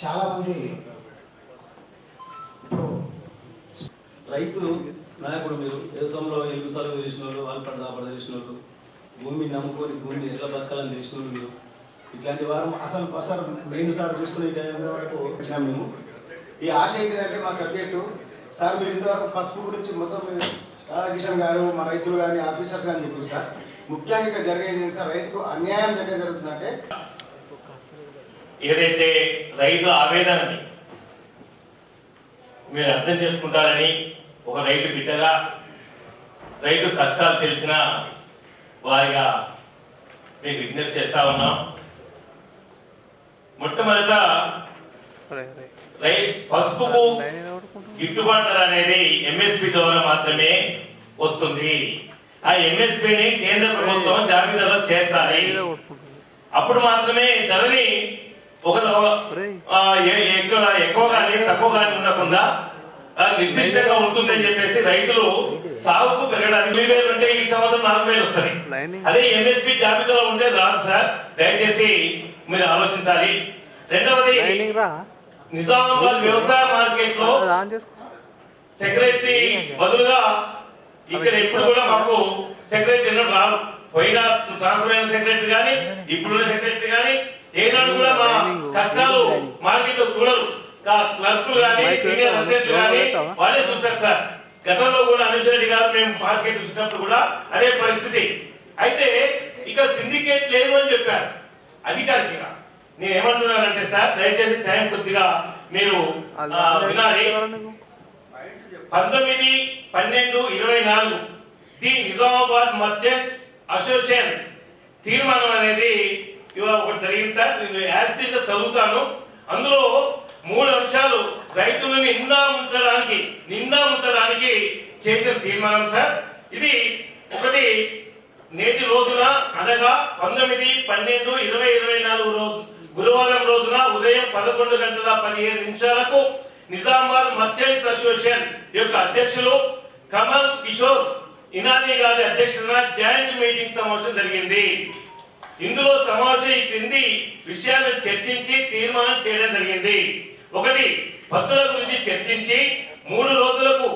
చాలామంది రైతు నాయకుడు, మీరు వ్యవసాయంలో ఎలుగు సార్లు తెలిసిన వాళ్ళు, వాళ్ళు పంట తెలిసిన వాళ్ళు, భూమిని నమ్ముకొని భూమిని ఎట్లా బతకాలని తెలిసిన వాళ్ళు మీరు. ఇట్లాంటి వారు అసలు మెయిన్ సార్ చూస్తున్న ఈ టైం వరకు వచ్చినాం మేము. ఈ ఆశ ఏంటిదంటే మా సబ్జెక్టు సార్, మీరు ఇంతవరకు పసుపు గురించి మొత్తం రాధాకిషన్ గారు, మా రైతులు కానీ ఆఫీసర్స్ కానీ చెప్పారు సార్. ముఖ్యంగా జరిగేది సార్, రైతుకు అన్యాయం జరుగుతుందంటే ఏదైతే రైతు ఆవేదనని మీరు అర్థం చేసుకుంటారని, ఒక రైతు బిడ్డగా, రైతు కష్టాలు తెలిసిన వారిగా మీకు విజ్ఞప్తి చేస్తా ఉన్నాం. మొట్టమొదట పసుపుకు గిట్టుబాటు ధర అనేది MSP ద్వారా మాత్రమే వస్తుంది. ఆ MSPని కేంద్ర ప్రభుత్వం జాబితాలో చేర్చాలి. అప్పుడు మాత్రమే ధరని ఎక్కువ కానీ తక్కువ కానీ ఉండకుండా నిర్దిష్టంగా ఉంటుందని చెప్పేసి రైతులు సాగుకు పెరగడానికి 2,000 ఉంటే ఈ సంవత్సరం 4,000 వస్తుంది. అదే MSP జాబితాలో ఉంటే రాదు సార్, దయచేసి మీరు ఆలోచించాలి. రెండవది, నిజామాబాద్ వ్యవసాయ మార్కెట్ లో సెక్రటరీ బదులుగా ఇక్కడ ఎప్పుడు కూడా మాకు సెక్రటరీ రాదు. పోయిన ట్రాన్స్ఫర్ అయిన సెక్రటరీ కానీ ఇప్పుడున్న సెక్రటరీ కానీ ఏనాడు కూడా మా కష్టాలు మార్కెట్లో చూడరు. క్లర్కులు కానీ సీనియర్ అసిస్టెంట్లు కానీ వాళ్ళే చూస్తారు సార్. గతంలో కూడా అనుష్ రెడ్డి గారు మేము మార్కెట్ చూసినప్పుడు కూడా అదే పరిస్థితి. అయితే ఇక సిండికేట్ లేదు అని చెప్పారు అధికారికంగా. నేను ఏమంటున్నానంటే సార్, దయచేసి టైం కొద్దిగా మీరు వినాలి. 19/12/24 ది నిజామాబాద్ మర్చెంట్స్ అసోసియేషన్ తీర్మానం అనేది ఇవాళ ఒకటి జరిగింది సార్. నేను యాసిడ్ గా చదువుతాను. అందులో 3 అంశాలు రైతులను నిందా ఉంచడానికి చేసిన తీర్మానం సార్. ఇది ఒకటి, నేటి రోజున అనగా 19/12/2024 రోజు గురువారం రోజున ఉదయం 11:15 నిజామాబాద్ మర్చెంట్స్ అసోసియేషన్ యొక్క అధ్యక్షులు కమల్ కిషోర్ ఇనానీ గారి అధ్యక్షతన జాయింట్ మీటింగ్ సమావేశం జరిగింది. ఇందులో సమావేశం ఈ క్రింది విషయాలను చర్చించి తీర్మానం చేయడం జరిగింది. ఒకటి, పద్దుల గురించి చర్చించి 3 రోజులకు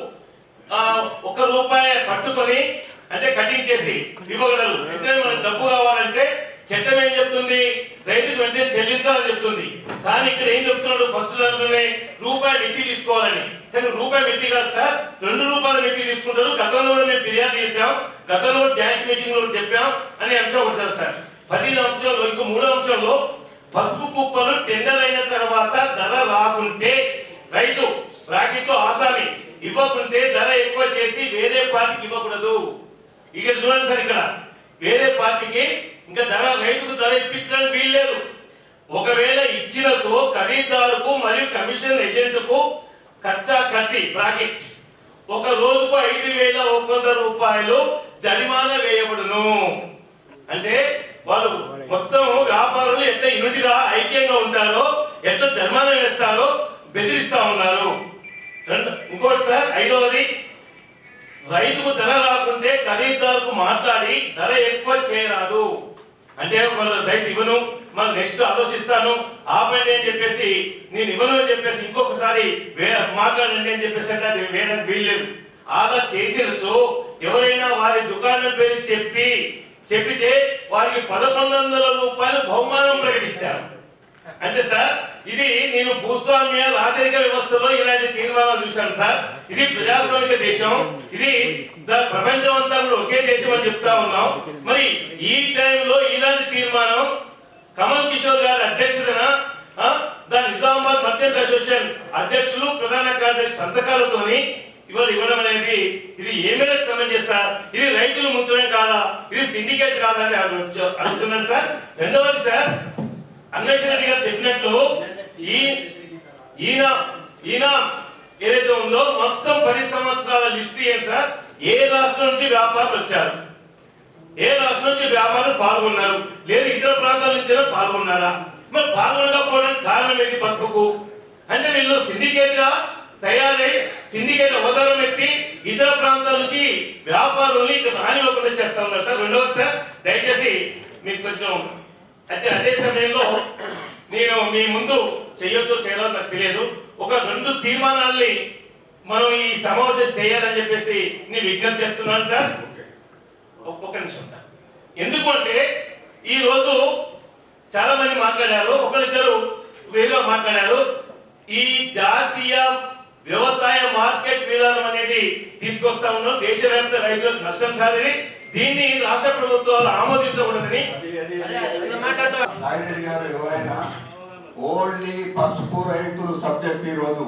1 రూపాయి పట్టుకొని అంటే కటింగ్ చేసి ఇవ్వగలరు. అంటే మనకు డబ్బు కావాలంటే చట్టం ఏం చెప్తుంది, రైతుకు వెంటనే చెల్లించాలని చెప్తుంది. కానీ ఇక్కడ ఏం చెప్తున్నాడు, ఫస్ట్ దాంట్లోనే రూపాయి మిత్తి తీసుకోవాలని. కానీ రూపాయి మిత్తి కాదు సార్, 2 రూపాయల మిత్తి తీసుకుంటారు. గతంలో కూడా మేము ఫిర్యాదు చేసాం, గతంలో జాయింట్ మీటింగ్ లో చెప్పాం అనే అంశం ఒకటి సార్. 10 అంశంలో ఇంకో 3 అంశంలో పసుపు కుప్పలు టెండర్ అయిన తర్వాత ధర రాకుంటే రైతు బ్రాకెట్ లో ఆసామి ఇవ్వకుంటే ధర ఎక్కువ చేసి వేరే పార్టీకి ఇవ్వకూడదు. ఇక్కడ చూడండి సార్, ఇక్కడ వేరే పార్టీకి ఇంకా రైతుకు ధర ఇప్పించడానికి వీల్లేదు. ఒకవేళ ఇచ్చినతో ఖరీదారుకు మరియు కమిషన్ ఏజెంట్కు కచ్చా కట్టి బ్రాకెట్ ఒక రోజుకు 5,100 రూపాయలు జరిమానా వేయబడును. అంటే వాళ్ళు మొత్తం వ్యాపారులు ఎట్లా యూనిట్గా ఐక్యంగా ఉంటారో, ఎట్లా జరిమానా వేస్తారో బెదిరిస్తా ఉన్నారు. ఇంకోటి సార్, 5వది, రైతుకు ధర రాకుంటే ఖరీదారుకు మాట్లాడి ధర ఎక్కువ చేయరాదు. అంటే రైతు ఇవ్వను, మనం నెక్స్ట్ ఆలోచిస్తాను ఆపండి అని చెప్పేసి, నేను ఇవ్వను అని చెప్పేసి ఇంకొకసారి మాట్లాడండి అని చెప్పేసి అంటే అది వేయడానికి వీల్లేదు. అలా చేసినచో ఎవరైనా వారి దుకాణం పేరు చెప్పితే వారికి 1,100 రూపాయలు బహుమానం ప్రకటిస్తారు. అంటే సార్, ఇది నేను భూస్వామ్య రాచరిక వ్యవస్థలో ఇలాంటి తీర్మానాలు చూశాను సార్. ఇది ప్రజాస్వామిక దేశం, ఇది ప్రపంచం అంతా కూడా ఒకే దేశం అని చెప్తా ఉన్నాం. మరి ఈ టైంలో ఇలాంటి తీర్మానం కమల్ కిషోర్ గారి అధ్యక్షతన నిజామాబాద్ మర్చెంట్ అసోసియేషన్ అధ్యక్షులు ప్రధాన కార్యదర్శి సంతకాలతోని ఇవ్వడం అనేది ఇది ఏ మేరకు సమంజసం సార్? ఇది రైతులు ముంచడం కాదా, ఇది సిండికేట్ కాదా అని అడుగుతున్నాను సార్. రెండవది సార్, అన్వేషణ రెడ్డి గారు చెప్పినట్లు ఈయన ఏదైతే ఉందో మొత్తం 10 సంవత్సరాల లిస్ట్ ఏంటి సార్? ఏ రాష్ట్రం నుంచి వ్యాపారులు వచ్చారు, ఏ రాష్ట్రం నుంచి వ్యాపారులు పాల్గొన్నారు, లేదు ఇతర ప్రాంతాల నుంచి పాల్గొన్నారా? మరి పాల్గొనకపోవడానికి కారణం ఏంటి పసుపుకు? అంటే వీళ్ళు సిండికేట్ గా తయారై సిండికేట్ అవతారం ఎత్తి ఇతర ప్రాంతాల నుంచి వ్యాపారుల్ని ఇక్కడ రానివ్వకుండా చేస్తా ఉన్నారు సార్. రెండవది సార్, దయచేసి మీకు కొంచెం అదే సమయంలో నేను మీ ముందు చేయొచ్చో చేయాలో నాకు తెలియదు, ఒక 2 తీర్మానాల్ని మనం ఈ సమావేశం చేయాలని చెప్పేసి నేను విజ్ఞప్తి చేస్తున్నాను సార్. ఒక్క నిమిషం సార్. ఎందుకంటే ఈ రోజు చాలా మంది మాట్లాడారు, ఒకరిద్దరు వేరుగా మాట్లాడారు. ఈ జాతీయ వ్యవసాయ మార్కెట్ విధానం అనేది తీసుకొస్తా ఉన్నాం, దేశవ్యాప్త రైతులకు నష్టం సార్. దీన్ని రాష్ట్ర ప్రభుత్వాలు ఆమోదించకూడదని నాయుడు గారు ఎవరైనా ఓన్లీ పసుపు రైతులు సబ్జెక్ట్ ఈ రోజు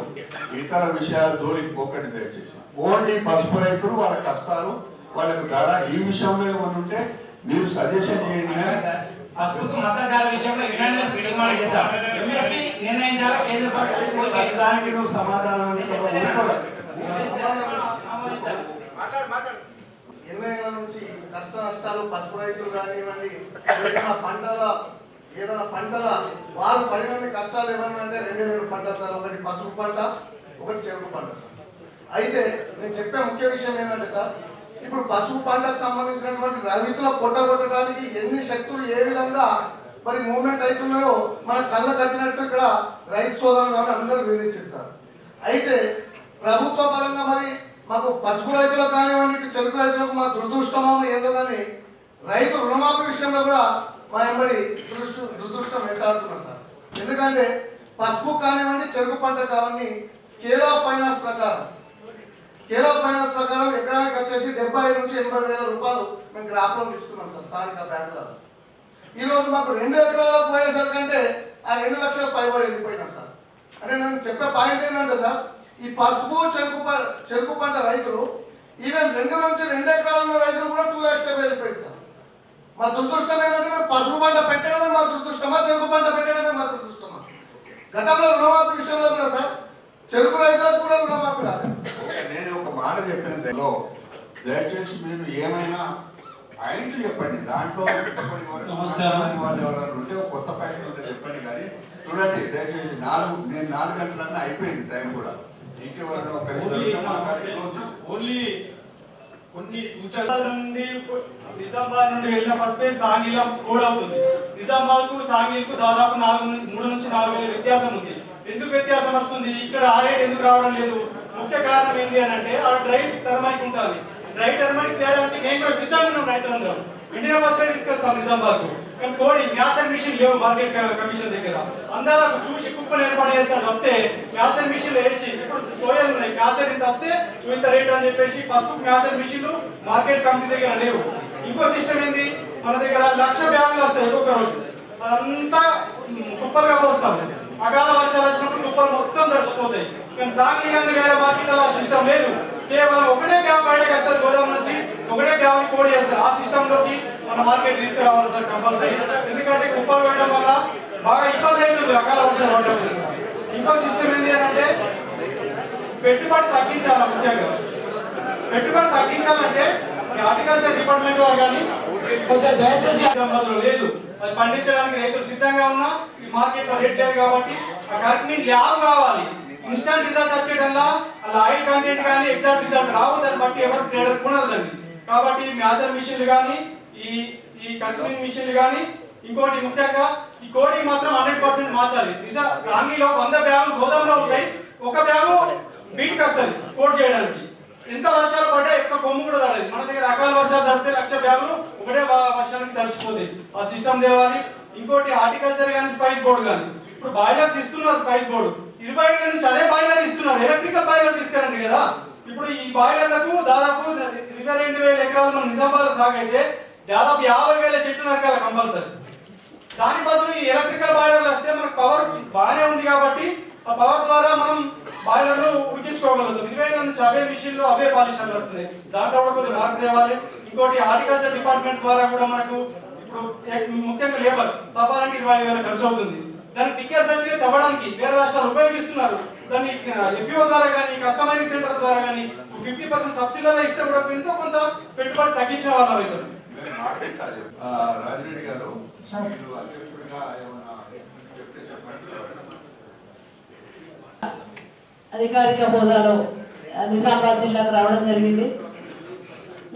ఇతర విషయాల జోలికి పోకండి దయచేసి. ఓన్లీ పసుపు రైతులు, వాళ్ళ కష్టాలు, వాళ్ళకు ధర, ఈ విషయంలో ఏమైనా ఉంటే మీరు సజెషన్ చేయండి. పసుపుకు మద్దతు ధర విషయంలో తీర్మానం చేద్దాం, నిర్ణయించాలా కేంద్ర ప్రభుత్వం. దానికి నువ్వు సమాధానం 20 ఏళ్ల నుంచి నష్టాలు పసుపు రైతులు కానివ్వండి, ఏదైనా పంటల వారు పడిన కష్టాలు ఏమన్నా అంటే 2 పంటలు సార్. ఒకటి పసుపు పంట, ఒకటి చెరుకు పంట సార్. అయితే నేను చెప్పే ముఖ్య విషయం ఏంటంటే సార్, ఇప్పుడు పసుపు పంటకు సంబంధించినటువంటి రైతుల కొట్టగొట్టడానికి ఎన్ని శక్తులు ఏ విధంగా మరి మూవ్మెంట్ అవుతున్నాయో మన కళ్ళ కట్టినట్టు ఇక్కడ రైతు సోదరులు కానీ అందరూ వివరించారు సార్. అయితే ప్రభుత్వ పరంగా మరి మాకు పసుపు రైతులకు కానివ్వండి, చెరుకు రైతులకు మా దురదృష్టమో ఏంటని రైతు రుణమాఫీ విషయంలో కూడా మా ఎంబడి దురదృష్టం వెంటాడుతున్నాం సార్. ఎందుకంటే పసుపు కానివ్వండి, చెరుకు పంట కానివ్వండి, స్కేల్ ఆఫ్ ఫైనాన్స్ ప్రకారం ఎకరానికి వచ్చేసి 70 నుంచి 80 వేల రూపాయలు మేము క్రాప్ లోన్ తీసుకున్నాం సార్ స్థానిక బ్యాంకులలో. ఈరోజు మాకు 2 ఎకరాలకు పోయేసరికంటే ఆ 2 లక్షల పైబడి వెళ్ళిపోయినాం సార్. అంటే నేను చెప్పే పాయింట్ ఏంటంటే సార్, ఈ పసుపు చెరుకు పంట రైతులు ఈవెన్ 2 నుంచి 2 ఎకరాలు ఉన్న రైతులు కూడా 2 లక్షలు వెళ్ళిపోయింది సార్. మా దురదృష్టం ఏంటంటే మేము పసుపు పంట పెట్టడమే మా దురదృష్టమా, చెరుకు పంట పెట్టడమే మా దురదృష్టమా? గతంలో రుణమాఫీ విషయంలో కూడా సార్ చెరుకు రైతులకు కూడా రుణమాఫీ రాలేదు. నేను ఒక మాట చెప్పిన దానిలో దయచేసి మీరు ఏమైనా పాయింట్లు చెప్పండి. దాంట్లో వాళ్ళు ఎవరైనా ఉంటే కొత్త పాయింట్లు ఉంటే చెప్పండి. కానీ చూడండి దయచేసి నేను 4 గంటలన్నా అయిపోయింది టైం కూడా. ఓన్లీ కొన్ని సూచనల నుండి నిజామాబాద్ నుండి వెళ్ళిన పసుపే సాంగిలో కోడ్ అవుతుంది. నిజామాబాద్ కు సాంగిల్ కు దాదాపు 3 నుంచి 4 వేల వ్యత్యాసం ఉంది. ఎందుకు వ్యత్యాసం వస్తుంది? ఇక్కడ ఆ రేట్ ఎందుకు రావడం లేదు? ముఖ్య కారణం ఏంటి అని అంటే ఆ డ్రై టర్మరిక్ ఉంటుంది. డ్రై టర్మరిక్ చేయడానికి నేను కూడా సిద్ధంగా ఉన్నాం. రైతులందరం ఇండియా పసుపే తీసుకొస్తాం నిజామాబాద్ కు. కానీ కోడింగ్ మ్యాచర్ మిషన్ లేవు మార్కెట్ కమిషన్ దగ్గర. అందరూ చూసి కుప్పలు ఏర్పాటు చేస్తారు తప్పితే మ్యాచర్ మిషన్లు వేసి ఇప్పుడు సోయాలు ఉన్నాయి, మ్యాచర్ ఇంత వస్తే ఇంత రేట్ అని చెప్పేసి పసుపు మ్యాచర్ మిషన్లు మార్కెట్ కమిటీ దగ్గర లేవు. ఇంకో సిస్టమ్ ఏంది, మన దగ్గర 1,00,000 బ్యాగులు వస్తాయి ఒక్కొక్క రోజు. అదంతా కుప్పలుగా పోస్తాం. అకాల వర్షాలు వచ్చినప్పుడు కుప్పలు మొత్తం తడిచిపోతాయి. కానీ సాంగ్లీ గాంధీ వేరే మార్కెట్ అలా సిస్టమ్ లేదు. కేవలం ఒకటే బ్యాగ్ బయటకు వస్తారు గోదాం నుంచి, ఒకటే బ్యాగ్ కోడ్ చేస్తారు. ఆ సిస్టమ్ లోకి మన మార్కెట్ తీసుకురావాలి సార్ కంపల్సరీ. ఎందుకంటే కుప్పలు వేయడం వల్ల బాగా ఇబ్బంది అవుతుంది అకాల వర్షాలు పడడం. ఇంకో సిస్టమ్ ఏంటి అని అంటే పెట్టుబడి తగ్గించాలి. ముఖ్యంగా పెట్టుబడి తగ్గించాలంటే హార్టికల్చర్ డిపార్ట్మెంట్ వారు కానీ దయచేసి లేదు, అది పండించడానికి రైతులు సిద్ధంగా ఉన్నా ఈ మార్కెట్ లో రేట్ లేదు కాబట్టి ఆ కరెక్ట్ ల్యాబ్ కావాలి. ఇన్స్టంట్ రిజల్ట్ వచ్చేటల్లా అలా ఆయిల్ కంటెంట్ కానీ ఎగ్జాక్ట్ రిజల్ట్ రావు. దాన్ని బట్టి ఎవరు ట్రేడర్ కొనదండి. కాబట్టి మ్యాచర్ మిషన్లు కానీ ఈ కటింగ్ మిషన్లు కానీ ఇంకోటి ముఖ్యంగా ఈ కోడింగ్ మాత్రం 100% మార్చాలి. సాంగిలో 100 బ్యాగులు గోదాంలో ఉంటాయి, ఒక బ్యాగు బీట్కి వస్తుంది కోడ్ చేయడానికి. ఎంత వర్షాలు పడ్డా ఎక్కువ కొమ్ము కూడా తడదు. మన దగ్గర అకాల వర్షాలు తడితే 1,00,000 బ్యాగులు ఒకటే వర్షానికి తడిచిపోతాయి. ఆ సిస్టమ్ తేవాలి. ఇంకోటి హార్టికల్చర్ కానీ స్పైస్ బోర్డు కానీ ఇప్పుడు బాయిలర్స్ ఇస్తున్నారు. స్పైస్ బోర్డు 20 ఏళ్ళ నుంచి అదే బాయిలర్ ఇస్తున్నారు. ఎలక్ట్రికల్ బాయిలర్ తీసుకురండి కదా. ఇప్పుడు ఈ బాయిలర్లకు దాదాపు 22,000 ఎకరాలు మన నిజామాబాద్ సాగు అయితే దాదాపు 50,000 చెట్లు నరకాలి కంపల్సరీ. దాని బదులు ఈ ఎలక్ట్రికల్ బాయిలర్లు వస్తే మనకు పవర్ బాగానే ఉంది కాబట్టి ఆ పవర్ ద్వారా మనం బాయిలర్లు ఉడికించుకోగలుగుతాం. 20 నుంచి అవే మిషన్లు అవే పాలిషన్లు వస్తున్నాయి. దాంట్లో కూడా కొద్దిగా మార్పు తేవాలి. ఇంకోటి హార్టికల్చర్ డిపార్ట్మెంట్ ద్వారా కూడా మనకు ఇప్పుడు ముఖ్యంగా లేబర్ తవ్వాలంటే 20,000 ఖర్చు అవుతుంది. దానికి టిక్కర్స్ వచ్చి తవ్వడానికి వేరే రాష్ట్రాలు ఉపయోగిస్తున్నారు. దాన్ని ఎఫ్ఓ ద్వారా కానీ కస్టమైజింగ్ సెంటర్ ద్వారా కానీ 50% సబ్సిడీలో ఇస్తే కూడా ఎంతో కొంత పెట్టుబడి తగ్గించిన వాళ్ళ రైతులు. రాజిరెడ్డి గారు అధ్యక్షుడిగా ఏమన్నా చెప్తే చెప్పండి. అధికారిక హోదాలో నిజామాబాద్ జిల్లాకు రావడం జరిగింది.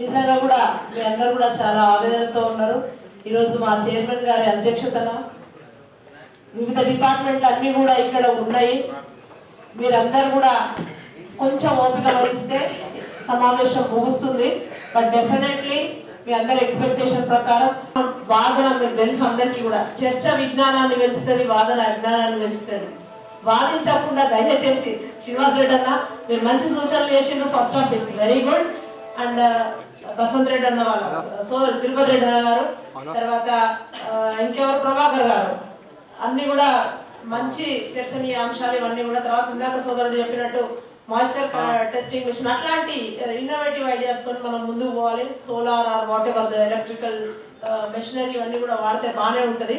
నిజంగా కూడా మీ అందరూ కూడా చాలా ఆవేదనతో ఉన్నారు. ఈరోజు మా చైర్మన్ గారి అధ్యక్షతన వివిధ డిపార్ట్మెంట్లు అన్నీ కూడా ఇక్కడ ఉన్నాయి. మీరందరూ కూడా కొంచెం ఓపిక వహిస్తే సమావేశం ముగుస్తుంది. బట్ డెఫినెట్లీ మీ అందరి ఎక్స్పెక్టేషన్ ప్రకారం వాదన మీకు తెలుసు అందరికీ కూడా చర్చ విజ్ఞానాన్ని పెంచుతుంది, వాదన అజ్ఞానాన్ని పెంచుతుంది. వాదించకుండా దయచేసి శ్రీనివాస్ రెడ్డి అన్న మీరు మంచి సూచనలు చేసిండ్రు. First of its very good. And Basant Reddy అన్న వాళ్ళు, సో తిరుపతి రెడ్డి అన్న గారు, తర్వాత ఇంకెవరు ప్రభాకర్ గారు, అన్ని కూడా మంచి చర్చనీయ అంశాలు ఇవన్నీ కూడా. తర్వాత ఇందాక సోదరుడు చెప్పినట్టు మాయిశ్చర్ టెస్టింగ్ మిషన్ అట్లాంటి ఇన్నోవేటివ్ ఐడియాస్ తో మనం ముందుకు పోవాలి. Solar or whatever the electrical machinery ఇవన్నీ కూడా వాడితే బాగానే ఉంటుంది.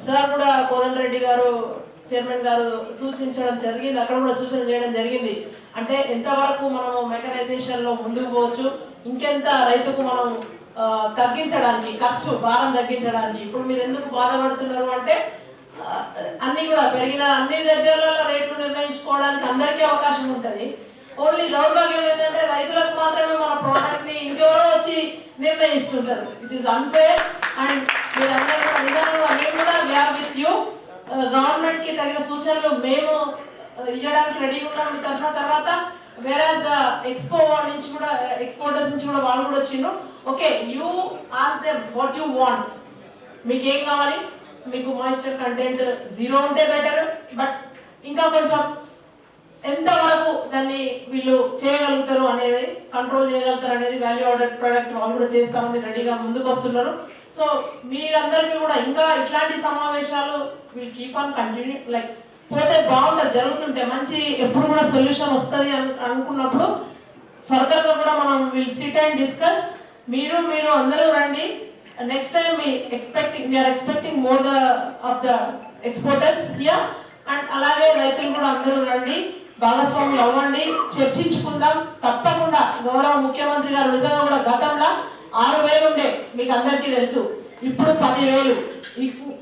సార్ కూడా కోదండ రెడ్డి గారు చైర్మన్ గారు సూచించడం జరిగింది, అక్కడ కూడా సూచన చేయడం జరిగింది. అంటే ఎంతవరకు మనం మెకనైజేషన్ లో ముందుకు పోవచ్చు, ఇంకెంత రైతుకు మనం తగ్గించడానికి ఖర్చు భారం తగ్గించడానికి. ఇప్పుడు మీరు ఎందుకు బాధపడుతున్నారు అంటే అన్ని కూడా పెరిగిన అన్ని దగ్గరలో రేట్లు నిర్ణయించుకోవడానికి అందరికీ అవకాశం ఉంటుంది. ఓన్లీ దౌర్భాగ్యం ఏంటంటే రైతులకు మాత్రమే మన ప్రోడక్ట్ ని ఇంకెవరో వచ్చి నిర్ణయిస్తుంటారు, విచ్ ఇస్ అన్ఫేర్. అండ్ మీరందరూ మేము కూడా వ్యాప్ విత్ యూ. గవర్నమెంట్ కి తగిన సూచనలు మేము ఇవ్వడానికి రెడీ ఉన్నాం. తర్వాత వేరాజ్ ద ఎక్స్పో నుంచి కూడా ఎక్స్పోర్టర్స్ నుంచి కూడా వాళ్ళు కూడా వచ్చిండ్రు. Okay, you ask them what you want, మీకు ఏం కావాలి, మీకు మాయిశ్చర్ కంటెంట్ 0 ఉంటే బెటర్, బట్ ఇంకా కొంచెం ఎంతవరకు దాన్ని వీళ్ళు చేయగలుగుతారు అనేది, కంట్రోల్ చేయగలుగుతారు అనేది, వాల్యూ ఆర్డర్ ప్రోడక్ట్ వాళ్ళు కూడా చేస్తామని రెడీగా ముందుకు వస్తున్నారు. సో మీరందరికీ కూడా ఇంకా ఇట్లాంటి సమావేశాలు will keep on continue, like పోతే బాగుంటుంది, జరుగుతుంటే మంచి ఎప్పుడు కూడా సొల్యూషన్ వస్తుంది అనుకున్నప్పుడు ఫర్దర్గా కూడా మనం విల్ సిట్ అండ్ డిస్కస్. మీరు అందరూ రండి. Next time we're expecting more of the exporters here. And అలాగే రైతులు కూడా అందరూ రండి, భాగస్వాములు అవ్వండి, చర్చించుకుందాం. తప్పకుండా గౌరవ ముఖ్యమంత్రి గారు నిజంగా కూడా గతంలో 6,000 ఉండే, మీకు అందరికీ తెలుసు, ఇప్పుడు 10,000.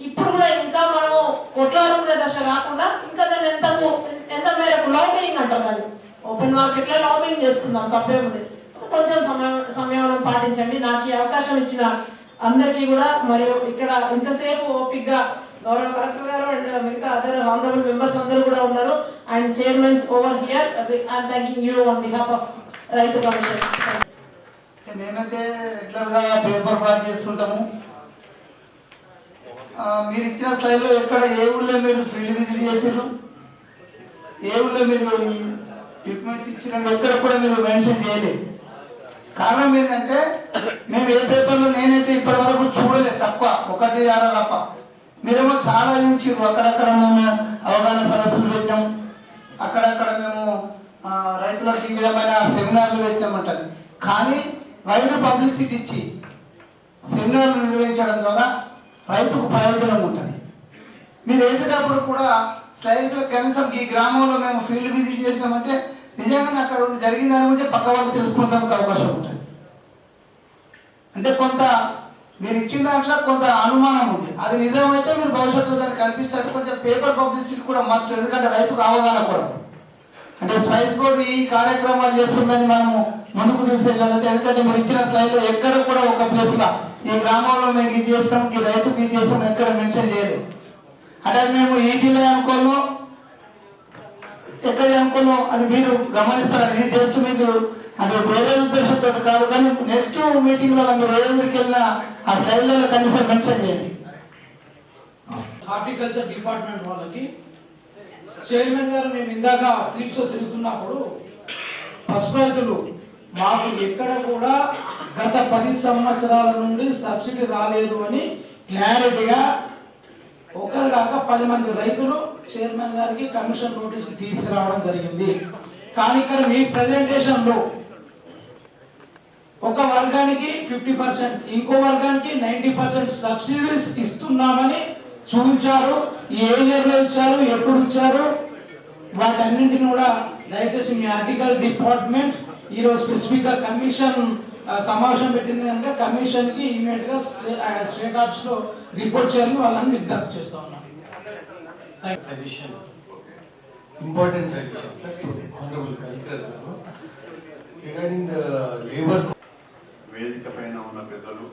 ఇప్పుడు కూడా ఇంకా మనము కొట్లాడుకునే దశ కాకుండా ఇంకా దాన్ని ఎంత మేరకు లాబింగ్ అంటాం, దాన్ని ఓపెన్ మార్కెట్లో లాబింగ్ చేసుకుందాం, తప్పేముంది. కొంచెం సంయమనం పాటించండి. నాకు ఈ అవకాశం ఇచ్చిన అందరికీ కూడా, మరియు ఇక్కడ ఇంతసేపు ఓపిక్గా గౌరవ కలెక్టర్ గారు అండ్ మిగతా అదర్ హానరబుల్ మెంబర్స్ అందరూ కూడా ఉన్నారు, and chairmans over here. I'm thanking you on behalf of రైతు కమిషన్. మేమైతే రెగ్యులర్గా పేపర్ పాస్ చేస్తుంటాము. మీరు ఇచ్చిన స్లైడ్లో ఎక్కడ ఏ ఊళ్ళో మీరు ఫీల్డ్ విజిట్ చేసారు, ఏ ఊళ్ళో మీరు ఎక్విప్మెంట్స్ ఇచ్చిన ఎక్కడ కూడా మీరు మెన్షన్ చేయలేదు. కారణం ఏంటంటే మేము ఏ పేపర్లో నేనైతే ఇప్పటి వరకు చూడలేదు, తక్కువ 1-6 తప్ప. మీరేమో చాలా ఇచ్చారు. అక్కడక్కడ మేము అవగాహన సదస్సులు పెట్టాం, అక్కడక్కడ మేము రైతులకు ఈ విధమైన సెమినార్లు పెట్టామంటారు. కానీ వైడ్ పబ్లిసిటీ ఇచ్చి సెమినార్లు నిర్వహించడం ద్వారా రైతుకు ప్రయోజనం ఉంటుంది. మీరు వేసేటప్పుడు కూడా స్లైడ్స్లో కనీసం ఈ గ్రామంలో మేము ఫీల్డ్ విజిట్ చేసామంటే నిజంగానే అక్కడ జరిగిన దాని గురించి పక్క వాళ్ళు తెలుసుకోవడానికి అవకాశం ఉంటుంది. అంటే కొంత మీరు ఇచ్చిన దాంట్లో కొంత అనుమానం ఉంది, అది నిజమైతే మీరు భవిష్యత్తులో దాన్ని కనిపిస్తారు. కొంచెం పేపర్ పబ్లిసిటీ కూడా మస్ట్, ఎందుకంటే రైతుకు అవగాహన కూడా. అంటే స్పైస్ బోర్డు ఈ కార్యక్రమాలు చేస్తుందని మనము ముందుకు తీసుకెళ్ళాలంటే, ఎందుకంటే మీరు ఇచ్చిన స్లైడ్లో ఎక్కడ కూడా ఒక ప్లేస్గా ఈ గ్రామంలో మేము ఇది చేస్తాం, ఈ రైతుకు ఇది చేస్తాం ఎక్కడ మెన్షన్ చేయలేదు. అంటే మేము ఈ జిల్లా అనుకోను, ఎక్కడ అనుకోను, అది మీరు గమనిస్తారని. ఇది జస్ట్ మీకు అంటే వేరే ఉద్దేశంతో కాదు, కానీ నెక్స్ట్ మీటింగ్లో మీరు ఏ ఊరికి వెళ్ళినా ఆ స్లైడ్లలో కనీసం మెన్షన్ చేయండి. హార్టికల్చర్ డిపార్ట్మెంట్ వాళ్ళకి చైర్మన్ గారు మేము ఇందాక ఫీల్డ్స్లో తిరుగుతున్నప్పుడు పసుపు రైతులు మాకు ఎక్కడ కూడా గత 10 సంవత్సరాల నుండి సబ్సిడీ రాలేదు అని క్లారిటీగా ఒకరు కాక 10 మంది రైతులు చైర్మన్ గారికి కమిషన్ నోటీస్ తీసుకురావడం జరిగింది. కానీ ఇక్కడ మీ ప్రెజెంటేషన్లో ఒక వర్గానికి 50%, ఇంకో వర్గానికి 90% సబ్సిడీస్ ఇస్తున్నామని చూపించారు. ఏ ఏరియాలో ఇచ్చారు, ఎప్పుడు ఇచ్చారు, వాటన్నింటిని కూడా దయచేసి మీ ఆర్టికల్ డిపార్ట్మెంట్ ఈరోజు స్పెసిఫిక్గా కమిషన్ సమావేశం పెట్టింది కనుక కమిషన్కి ఇమీడియట్గా స్టేట్ ఆఫీస్లో రిపోర్ట్ చేయాలని వాళ్ళని విజ్ఞప్తి చేస్తూ ఉన్నాను. Suggestion, important suggestion sir to honourable collector గారు రిగార్డింగ్ ద లేబర్. వేదిక పైన ఉన్న పెద్దలు,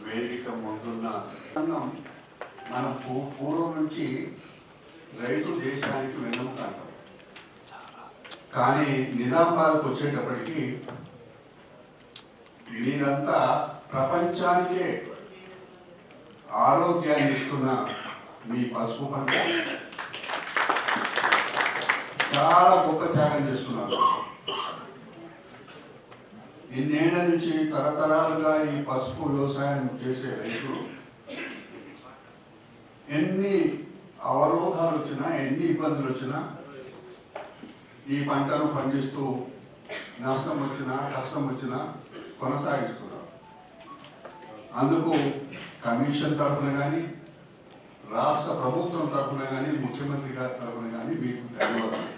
వేదిక ముందున్న మన పూర్వం నుంచి రైతు దేశానికి వెన్నుముక అంటాం. కానీ నిజామాబాద్కు వచ్చేటప్పటికి మీరంతా ప్రపంచానికే ఆరోగ్యాన్ని ఇస్తున్న మీ పసుపు పంట చాలా గొప్ప త్యాగం చేస్తున్నారు. ఇన్నేళ్ల నుంచి తరతరాలుగా ఈ పసుపు వ్యవసాయం చేసే రైతులు ఎన్ని అవరోధాలు వచ్చినా, ఎన్ని ఇబ్బందులు వచ్చినా ఈ పంటను పండిస్తూ నష్టం వచ్చినా, కష్టం వచ్చినా కొనసాగిస్తున్నారు. అందుకు కమిషన్ తరఫున కానీ, రాష్ట్ర ప్రభుత్వం తరఫున కానీ, ముఖ్యమంత్రి గారి తరఫున కానీ మీకు ధన్యవాదాలు.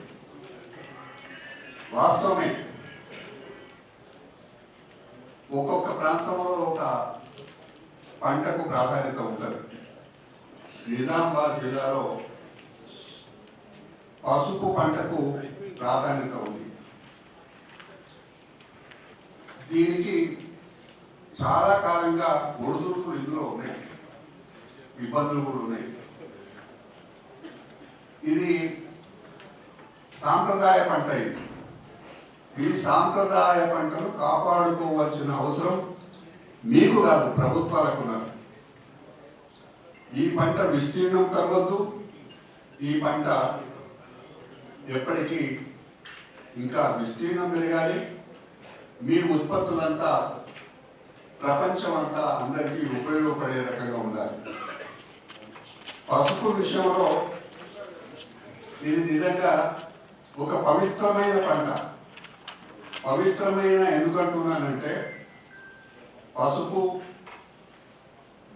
వాస్తవమే, ఒక్కొక్క ప్రాంతంలో ఒక పంటకు ప్రాధాన్యత ఉంటుంది. నిజామాబాద్ జిల్లాలో పసుపు పంటకు ప్రాధాన్యత ఉంది. దీనికి చాలా కాలంగా ఒడిదుడుకులు ఇందులో ఉన్నాయి, ఇబ్బందులు కూడా ఉన్నాయి. ఇది సాంప్రదాయ పంట ఇది. ఈ సాంప్రదాయ పంటను కాపాడుకోవాల్సిన అవసరం మీకు కాదు, ప్రభుత్వాలకు ఉన్నది. ఈ పంట విస్తీర్ణం తగ్గొద్దు, ఈ పంట ఎప్పటికీ ఇంకా విస్తీర్ణం పెరగాలి. మీ ఉత్పత్తులంతా ప్రపంచం అంతా అందరికీ ఉపయోగపడే రకంగా ఉండాలి. పసుపు విషయంలో ఇది నిజంగా ఒక పవిత్రమైన పంట. పవిత్రమైన ఎందుకంటున్నానంటే పసుపు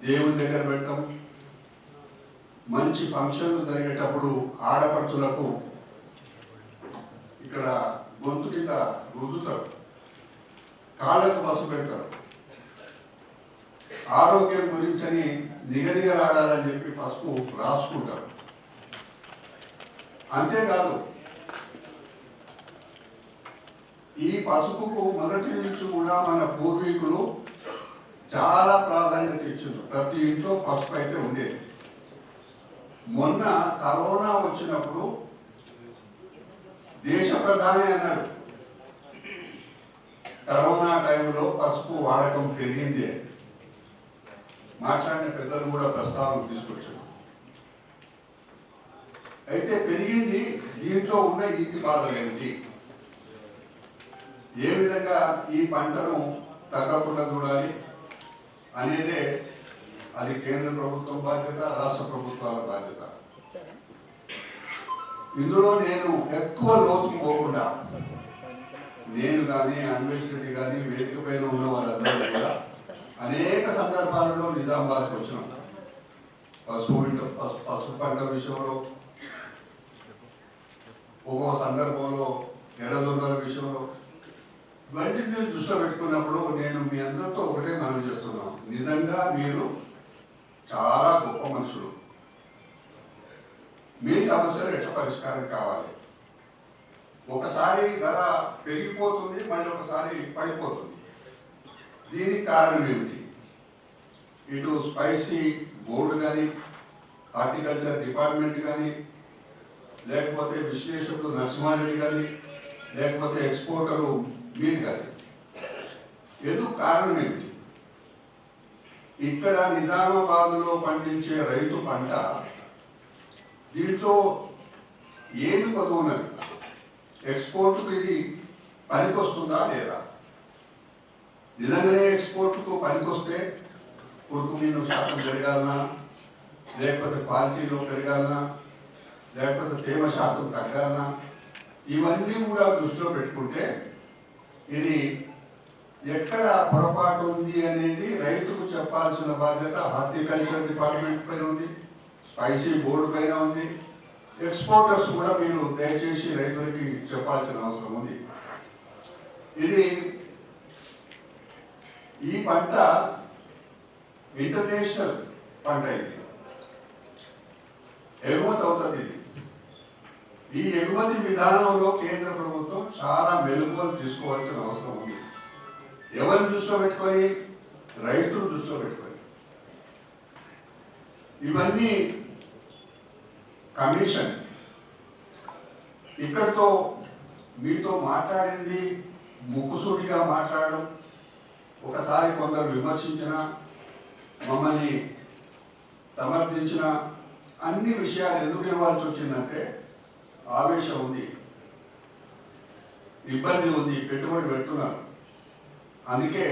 దేవుని దగ్గర పెడతాం. మంచి ఫంక్షన్లు జరిగేటప్పుడు ఆడపడుతులకు ఇక్కడ గొంతు కింద రుద్దుతారు, కాళ్ళకు పసుపు పెడతారు. ఆరోగ్యం గురించని నిగనిగలాడాలని చెప్పి పసుపు రాసుకుంటారు. అంతేకాదు ఈ పసుపుకు మొదటి నుంచి కూడా మన పూర్వీకులు చాలా ప్రాధాన్యత ఇచ్చారు. ప్రతి ఇంట్లో పసుపు అయితే ఉండేది. మొన్న కరోనా వచ్చినప్పుడు దేశ ప్రధాని అన్నాడు, కరోనా టైంలో పసుపు వాడకం పెరిగింది. మాట్లాడిన పెద్దలు కూడా ప్రస్తావన తీసుకొచ్చారు. అయితే పెరిగింది, దీంట్లో ఉన్న ఈతి బాధలు ఏమిటి, ఏ విధంగా ఈ పంటను తగ్గకుండా చూడాలి అనేదే అది కేంద్ర ప్రభుత్వం బాధ్యత, రాష్ట్ర ప్రభుత్వాల బాధ్యత. ఇందులో నేను ఎక్కువ లోతుకు పోకుండా, నేను కానీ అన్వేష్ రెడ్డి కానీ వేదిక పైన ఉన్న వాళ్ళందరూ కూడా అనేక సందర్భాలలో నిజామాబాద్కి వచ్చినాం. పసుపు పంట విషయంలో, ఒక్కొక్క సందర్భంలో ఎర్రదొండల విషయంలో, ఇవన్నీ దృష్టిలో పెట్టుకున్నప్పుడు నేను మీ అందరితో ఒకటే మనం చేస్తున్నాం. నిజంగా మీరు చాలా గొప్ప మనుషులు. మీ సమస్యలు ఎట్లా పరిష్కారం కావాలి. ఒకసారి ధర పెరిగిపోతుంది, మళ్ళీ ఒకసారి పడిపోతుంది. దీనికి కారణం ఏమిటి? ఇటు స్పైసీ బోర్డు కానీ, హార్టికల్చర్ డిపార్ట్మెంట్ కానీ, లేకపోతే విశ్లేషకుడు నరసింహారెడ్డి కానీ, లేకపోతే ఎక్స్పోర్టరు మీరు కానీ, ఎందుకు కారణం ఏమిటి? ఇక్కడ నిజామాబాద్లో పండించే రైతు పంట దీంట్లో ఏమి కొద్ది ఉన్నది? ఎక్స్పోర్ట్కు ఇది పనికొస్తుందా లేదా? నిజంగానే ఎక్స్పోర్ట్కు పనికొస్తే పురుగు మీను శాతం పెరగాలన్నా, లేకపోతే క్వాలిటీలో పెరగాలన్నా, లేకపోతే తేమ శాతం తగ్గాలన్నా, ఇవన్నీ కూడా దృష్టిలో పెట్టుకుంటే ఇది ఎక్కడ పొరపాటు ఉంది అనేది రైతుకు చెప్పాల్సిన బాధ్యత హార్టికల్చర్ డిపార్ట్మెంట్ పైన ఉంది, స్పైసీ బోర్డు పైన ఉంది. ఎక్స్పోర్టర్స్ కూడా మీరు దయచేసి రైతులకి చెప్పాల్సిన అవసరం ఉంది. ఇది ఈ పంట ఇంటర్నేషనల్ పంట, ఇది ఎగుమతి అవుతుంది. ఇది ఈ ఎగుమతి విధానంలో కేంద్ర ప్రభుత్వం చాలా మెరుగుదల తీసుకోవాల్సిన అవసరం ఉంది. ఎవరిని దృష్టిలో పెట్టుకొని? రైతులు దృష్టిలో పెట్టుకొని. ఇవన్నీ కమిషన్ ఇక్కడితో మీతో మాట్లాడింది ముక్కుసూటిగా మాట్లాడడం, ఒకసారి కొందరు విమర్శించిన, మమ్మల్ని సమర్థించిన, అన్ని విషయాలు ఎందుకు ఇవ్వాల్సి వచ్చిందంటే ఆవేశం ఉంది, ఇబ్బంది ఉంది, పెట్టుబడి పెడుతున్నారు. అందుకే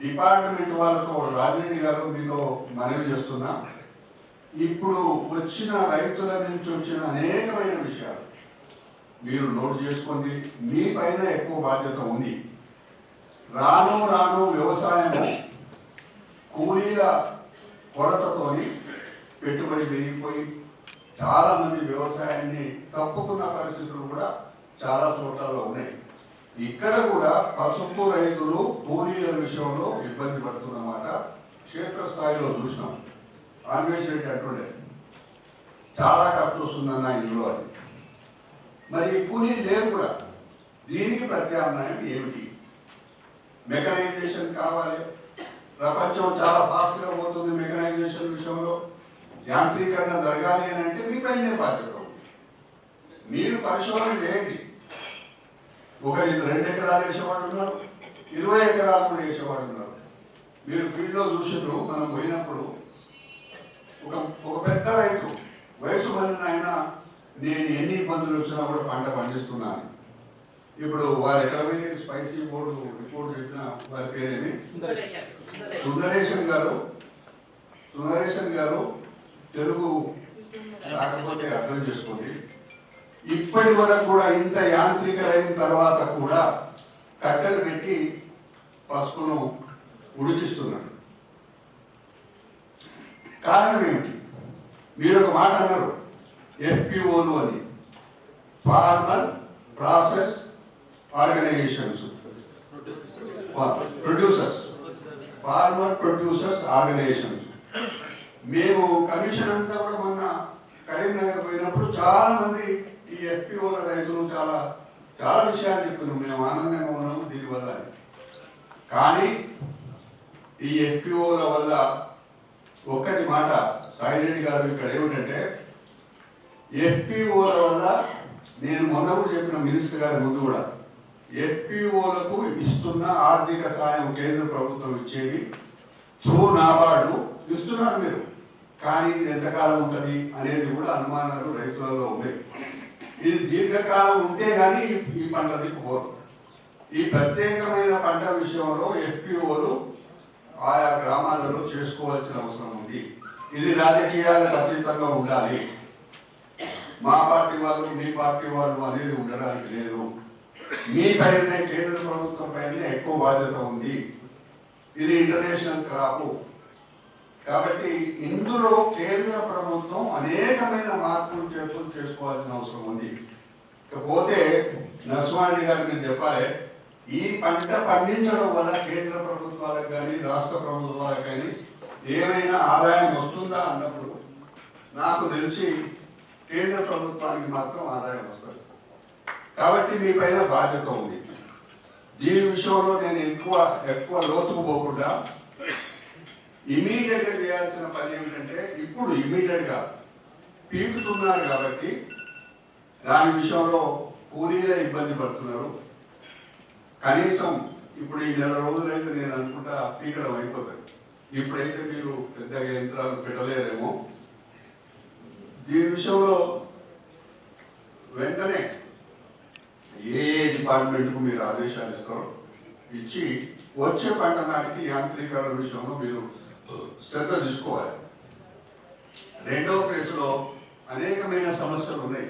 డిపార్ట్మెంట్ వాళ్ళతో రాజరెడ్డి గారు మీతో మనవి చేస్తున్నా, ఇప్పుడు వచ్చిన రైతుల నుంచి వచ్చిన అనేకమైన విషయాలు మీరు నోట్ చేసుకోండి. మీ పైన ఎక్కువ బాధ్యత ఉంది. రాను రాను వ్యవసాయం కూలీల కొరతతోని పెట్టుబడి పెరిగిపోయి చాలా మంది వ్యవసాయాన్ని తప్పుకున్న పరిస్థితులు కూడా చాలా చోట్లలో ఉన్నాయి. ఇక్కడ కూడా పసుపు రైతులు కూలీల విషయంలో ఇబ్బంది పడుతున్నమాట క్షేత్రస్థాయిలో చూసినాం. అన్వేష్ రెడ్డి అంటుండే చాలా ఖర్చు వస్తుందన్న ఇందులో అని. మరి కూలీలు లేరు కూడా. దీనికి ప్రత్యామ్నాయం ఏమిటి? మెకనైజేషన్ కావాలి. ప్రపంచం చాలా ఫాస్ట్గా పోతుంది మెకనైజేషన్ విషయంలో. యాంత్రీకరణ జరగాలి అని అంటే మీ పైనే బాధ్యత ఉంది. మీరు పరిశోధన చేయండి. ఒకరు 2 ఎకరాలు వేసేవాడు ఉన్నారు, 20 ఎకరాలు కూడా వేసేవాడు ఉన్నారు. మీరు ఫీల్డ్లో చూసినారు, మనం పోయినప్పుడు ఒక పెద్ద రైతు వయసు మళ్ళీ ఆయన నేను ఎన్ని ఇబ్బందులు వచ్చినా కూడా పంట పండిస్తున్నాను. ఇప్పుడు వారు ఎక్కడ పోయి స్పైసీ బోర్డు రిపోర్ట్ చేసిన వారి పేరేమి సుందరేశన్ గారు తెలుగు కాకపోతే అర్థం చేసుకోండి. ఇప్పటి వరకు కూడా ఇంత యాంత్రికమైన తర్వాత కూడా కట్టెలు పెట్టి పసుపును ఉడికిస్తున్నాడు. కారణం ఏమిటి? మీరు ఒక మాట అన్నారు, FPOలు అని, farmer process organisations, producers, farmer producers organisations. మేము కమిషన్ అంతా కూడా మొన్న కరీంనగర్ పోయినప్పుడు చాలా మంది ఈ FPOల రైతులు చాలా చాలా విషయాలు చెప్తున్నాం. మేము ఆనందంగా ఉన్నాము దీనివల్ల. కానీ ఈ FPOల వల్ల ఒక్కటి మాట సాయిరెడ్డి గారు ఇక్కడ ఏమిటంటే, FPOల వల్ల నేను మొన్న కూడా చెప్పిన మినిస్టర్ గారి ముందు కూడా, FPOలకు ఇస్తున్న ఆర్థిక సాయం కేంద్ర ప్రభుత్వం ఇచ్చేది త్రూ నాబార్డు ఇస్తున్నారు మీరు, కానీ ఇది ఎంతకాలం ఉంటుంది అనేది కూడా అనుమానాలు రైతులలో ఉన్నాయి. ఇది దీర్ఘకాలం ఉంటే కానీ ఈ పంట దిక్కుపోరు. ఈ ప్రత్యేకమైన పంట విషయంలో FPOలు ఆయా గ్రామాలలో చేసుకోవాల్సిన అవసరం ఉంది. ఇది రాజకీయాలకు అతీతంగా ఉండాలి. మా పార్టీ వాళ్ళు మీ పార్టీ వాళ్ళు అనేది ఉండడానికి లేదు. మీ పైనే కేంద్ర ప్రభుత్వం పైనే ఎక్కువ బాధ్యత ఉంది. ఇది ఇంటర్నేషనల్ క్రాప్ కాబట్టి ఇందులో కేంద్ర ప్రభుత్వం అనేకమైన మార్పులు చేర్పులు చేసుకోవాల్సిన అవసరం ఉంది. ఇకపోతే నరసింహారెడ్డి గారు మీరు చెప్పాలి, ఈ పంట పండించడం వల్ల కేంద్ర ప్రభుత్వాలకు కానీ రాష్ట్ర ప్రభుత్వాలకు కానీ ఏమైనా ఆదాయం వస్తుందా అన్నప్పుడు నాకు తెలిసి కేంద్ర ప్రభుత్వానికి మాత్రం ఆదాయం వస్తుంది. కాబట్టి మీ పైన బాధ్యత ఉంది. దీని విషయంలో నేను ఎక్కువ లోతుకు పోకుండా ఇమీడియట్గా చేయాల్సిన పని ఏమిటంటే, ఇప్పుడు ఇమీడియట్గా పీకుతున్నారు కాబట్టి దాని విషయంలో కూలీలే ఇబ్బంది పడుతున్నారు. కనీసం ఇప్పుడు ఈ 4 రోజులైతే నేను అనుకుంటా పీకడం అయిపోతుంది. ఇప్పుడైతే మీరు పెద్దగా యంత్రాలు పెట్టలేరేమో. దీని విషయంలో వెంటనే ఏ డిపార్ట్మెంట్కు మీరు ఆదేశాలు ఇస్తారో ఇచ్చి వచ్చే పంట నాటికి యాంత్రీకరణ విషయంలో మీరు శ్రద్ధ తీసుకోవాలి. రెండవ ఫేజ్లో అనేకమైన సమస్యలు ఉన్నాయి.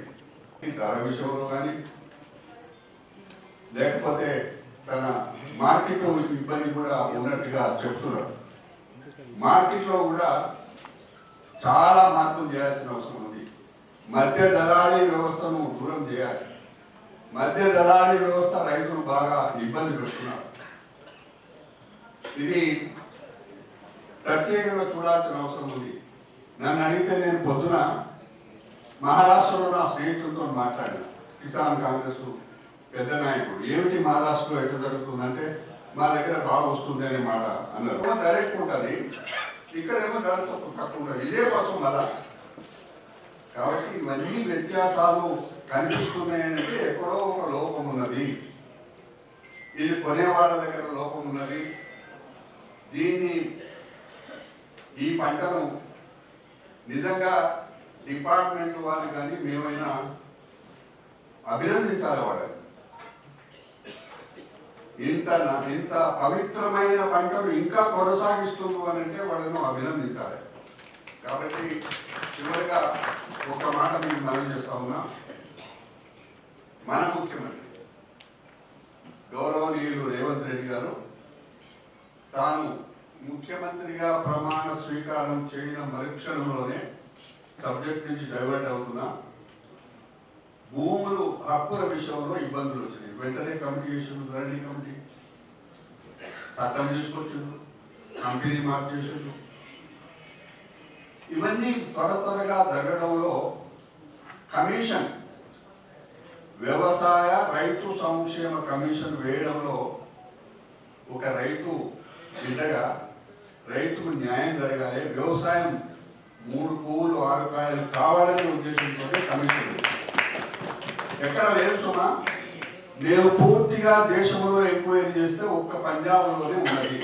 ఈ ధర విషయంలో కానీ లేకపోతే తన మార్కెట్ ఇబ్బంది కూడా ఉన్నట్టుగా చెప్తున్నారు. మార్కెట్లో కూడా చాలా మార్పులు చేయాల్సిన అవసరం ఉంది. మధ్య దళారీ వ్యవస్థను దూరం చేయాలి. మధ్య దళారీ వ్యవస్థ రైతులు బాగా ఇబ్బంది పెడుతున్నారు. ఇది ప్రత్యేకంగా చూడాల్సిన అవసరం ఉంది. నన్ను అడిగితే నేను పొద్దున మహారాష్ట్రలో నా స్నేహితులతో మాట్లాడాను. కిసాన్ కాంగ్రెస్ పెద్ద నాయకుడు, ఏమిటి మహారాష్ట్రలో ఎట్లా జరుగుతుందంటే మా దగ్గర బాగా వస్తుంది అనే మాట అన్నారు. ధర ఎక్కువ ఉంటుంది, ఇక్కడేమో ధర తక్కువ ఉంటుంది. ఇదే కోసం మళ్ళా. కాబట్టి ఇవన్నీ వ్యత్యాసాలు కనిపిస్తున్నాయంటే ఎక్కడో ఒక లోపం ఉన్నది. ఇది కొనేవాళ్ళ దగ్గర లోపం ఉన్నది. ఈ పంటను నిజంగా డిపార్ట్మెంట్ వాళ్ళు కానీ మేమైనా అభినందించాలి. వాళ్ళని ఇంత పవిత్రమైన పంటను ఇంకా కొనసాగిస్తుంది అని అంటే వాళ్ళను అభినందించాలి. కాబట్టి చివరిగా ఒక మాట మీకు మనం చేస్తా ఉన్నా, మన ముఖ్యమంత్రి గౌరవనీయులు రేవంత్ రెడ్డి గారు తాను ముఖ్యమంత్రిగా ప్రమాణ స్వీకారం చేయడం మరుక్షణంలోనే సబ్జెక్ట్ నుంచి డైవర్ట్ అవుతున్నా భూములు హక్కుల విషయంలో ఇబ్బందులు వచ్చినాయి. వెంటనే కమిటీ చేసిండు, ధరణి కమిటీ చట్టం తీసుకొచ్చిండు, కంపెనీ మార్చేసిండు. ఇవన్నీ త్వరగా జరగడంలో కమిషన్, వ్యవసాయ రైతు సంక్షేమ కమిషన్ వేయడంలో ఒక రైతు బిడ్డగా రైతుకు న్యాయం జరగాలి, వ్యవసాయం 3 పువ్వులు 6 కాయలు కావాలనే ఉద్దేశంతో కమిషన్. ఎక్కడ లేదు సుమా. మేము పూర్తిగా దేశంలో ఎంక్వైరీ చేస్తే ఒక్క పంజాబ్లోనే ఉన్నది.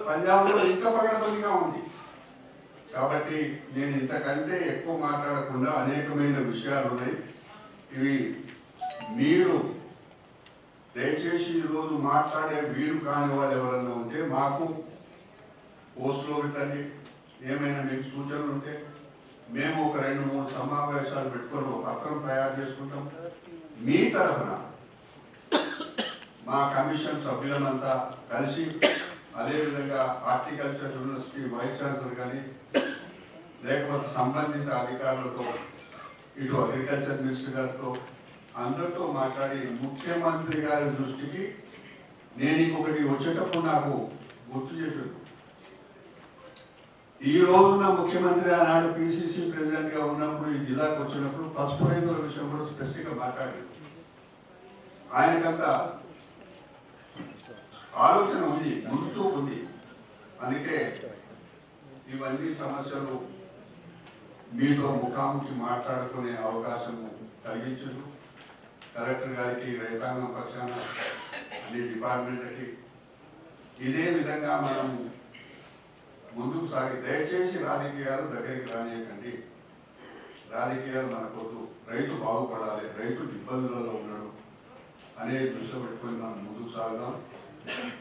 పంజాబ్లో ఇంకా పగడబందిగా ఉంది. కాబట్టి నేను ఇంతకంటే ఎక్కువ మాట్లాడకుండా అనేకమైన విషయాలు ఉన్నాయి. ఇవి మీరు దయచేసి ఈరోజు మాట్లాడే వీలు కాని వాళ్ళు ఎవరన్నా ఉంటే మాకు పోస్టులో పెట్టండి. ఏమైనా మీకు సూచనలు ఉంటే మేము ఒక 2-3 సమావేశాలు పెట్టుకొని ఒక పత్రం తయారు చేసుకుంటాం. మీ తరఫున మా కమిషన్ సభ్యులమంతా కలిసి, అదేవిధంగా హార్టికల్చర్ యూనివర్సిటీ వైస్ ఛాన్సలర్ కానీ లేకపోతే సంబంధిత అధికారులతో, ఇటు అగ్రికల్చర్ మినిస్టర్ గారితో అందరితో మాట్లాడి ముఖ్యమంత్రి గారి దృష్టికి నేను ఇంకొకటి వచ్చేటప్పుడు నాకు గుర్తు చేశాడు. ఈ రోజున ముఖ్యమంత్రి ఆనాడు పిసిసి ప్రెసిడెంట్గా ఉన్నప్పుడు ఈ జిల్లాకు వచ్చినప్పుడు పసుపు రైతుల విషయం కూడా స్పెసిఫిక్గా మాట్లాడారు. ఆయనకంతా ఆలోచన ఉంది, గుర్తు ఉంది. అందుకే ఇవన్నీ సమస్యలు మీతో ముఖాముఖి మాట్లాడుకునే అవకాశం కలిగించదు. కలెక్టర్ గారికి, రైతాంగం పక్షాన, అన్ని డిపార్ట్మెంట్లకి ఇదే విధంగా మనం ముందుకు సాగి, దయచేసి రాజకీయాలు దగ్గరికి రానియకండి. రాజకీయాలు మనకొద్దు. రైతు బాగుపడాలి, రైతు ఇబ్బందులలో ఉన్నాడు అనే దృష్టి పెట్టుకొని మనం ముందుకు సాగుదాం.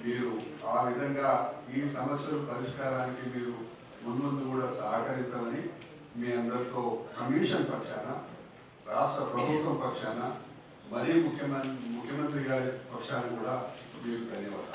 మీరు ఆ విధంగా ఈ సమస్యల పరిష్కారానికి మీరు ముందు కూడా సహకరించమని మీ అందరితో కమిషన్ పక్షాన, రాష్ట్ర ప్రభుత్వం పక్షాన, మరీ ముఖ్యమంత్రి గారి పక్షాన కూడా మీకు ధన్యవాదాలు.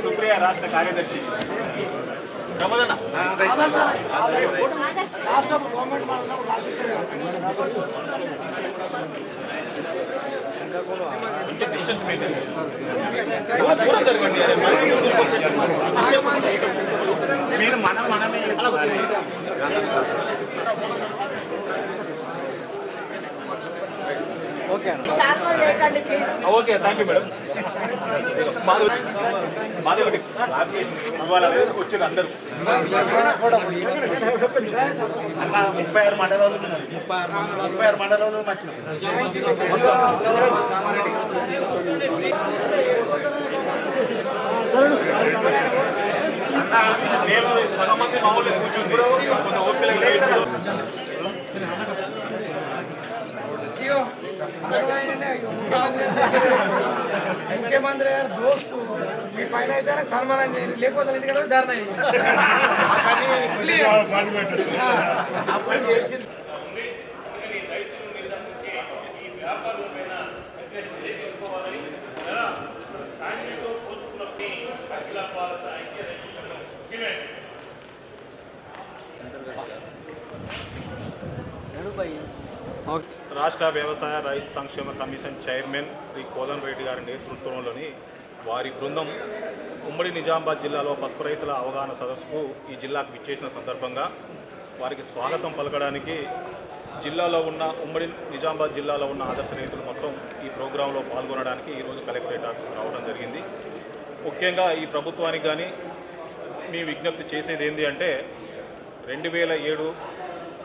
సుప్రియ రాష్ట్ర కార్యదర్శి డిస్టెన్స్ మెయింటైన్ మీరు మనమే ఓకే థ్యాంక్ యూ మేడం. మాది ఒకటి ఇవాళ వచ్చారు అందరూ 36 మండలాలు 36 మండలాలు వచ్చినాం. అన్న మేము సగం మంది మా ఊళ్ళో కూర్చుంది కొంత ఓపిక ముఖ్యమంత్రి గారు దోస్తు మీ పైన అయితే సన్మానం చేయండి, లేకపోతే ఇంటికి ధర్నా రాష్ట్ర వ్యవసాయ రైతు సంక్షేమ కమిషన్ చైర్మన్ శ్రీ కోదన్ రెడ్డి గారి నేతృత్వంలోని వారి బృందం ఉమ్మడి నిజామాబాద్ జిల్లాలో పసుపు రైతుల అవగాహన సదస్సుకు ఈ జిల్లాకు విచ్చేసిన సందర్భంగా వారికి స్వాగతం పలకడానికి జిల్లాలో ఉన్న ఉమ్మడి నిజామాబాద్ జిల్లాలో ఉన్న ఆదర్శ రైతులు మొత్తం ఈ ప్రోగ్రాంలో పాల్గొనడానికి ఈరోజు కలెక్టరేట్ ఆఫీస్కి రావడం జరిగింది. ముఖ్యంగా ఈ ప్రభుత్వానికి కానీ మీ విజ్ఞప్తి చేసేది ఏంటి అంటే 2007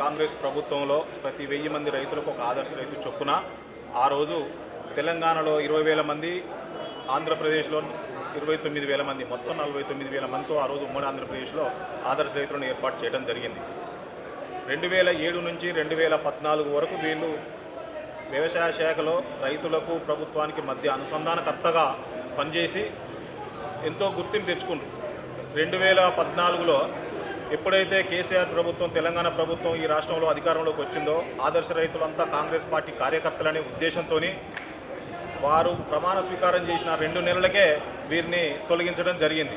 కాంగ్రెస్ ప్రభుత్వంలో ప్రతి 1000 మంది రైతులకు ఒక ఆదర్శ రైతు చొప్పున ఆ రోజు తెలంగాణలో 20,000 మంది, ఆంధ్రప్రదేశ్లో 29,000 మంది, మొత్తం 49,000 మందితో ఆ రోజు ఉమ్మడి ఆంధ్రప్రదేశ్లో ఆదర్శ రైతులను ఏర్పాటు చేయడం జరిగింది. 2007 నుంచి 2014 వరకు వీళ్ళు వ్యవసాయ శాఖలో రైతులకు ప్రభుత్వానికి మధ్య అనుసంధానకర్తగా పనిచేసి ఎంతో గుర్తింపు తెచ్చుకున్నారు. 2014లో ఎప్పుడైతే కేసీఆర్ ప్రభుత్వం, తెలంగాణ ప్రభుత్వం ఈ రాష్ట్రంలో అధికారంలోకి వచ్చిందో ఆదర్శ రైతులంతా కాంగ్రెస్ పార్టీ కార్యకర్తలనే ఉద్దేశంతో వారు ప్రమాణ స్వీకారం చేసిన 2 నెలలకే వీరిని తొలగించడం జరిగింది.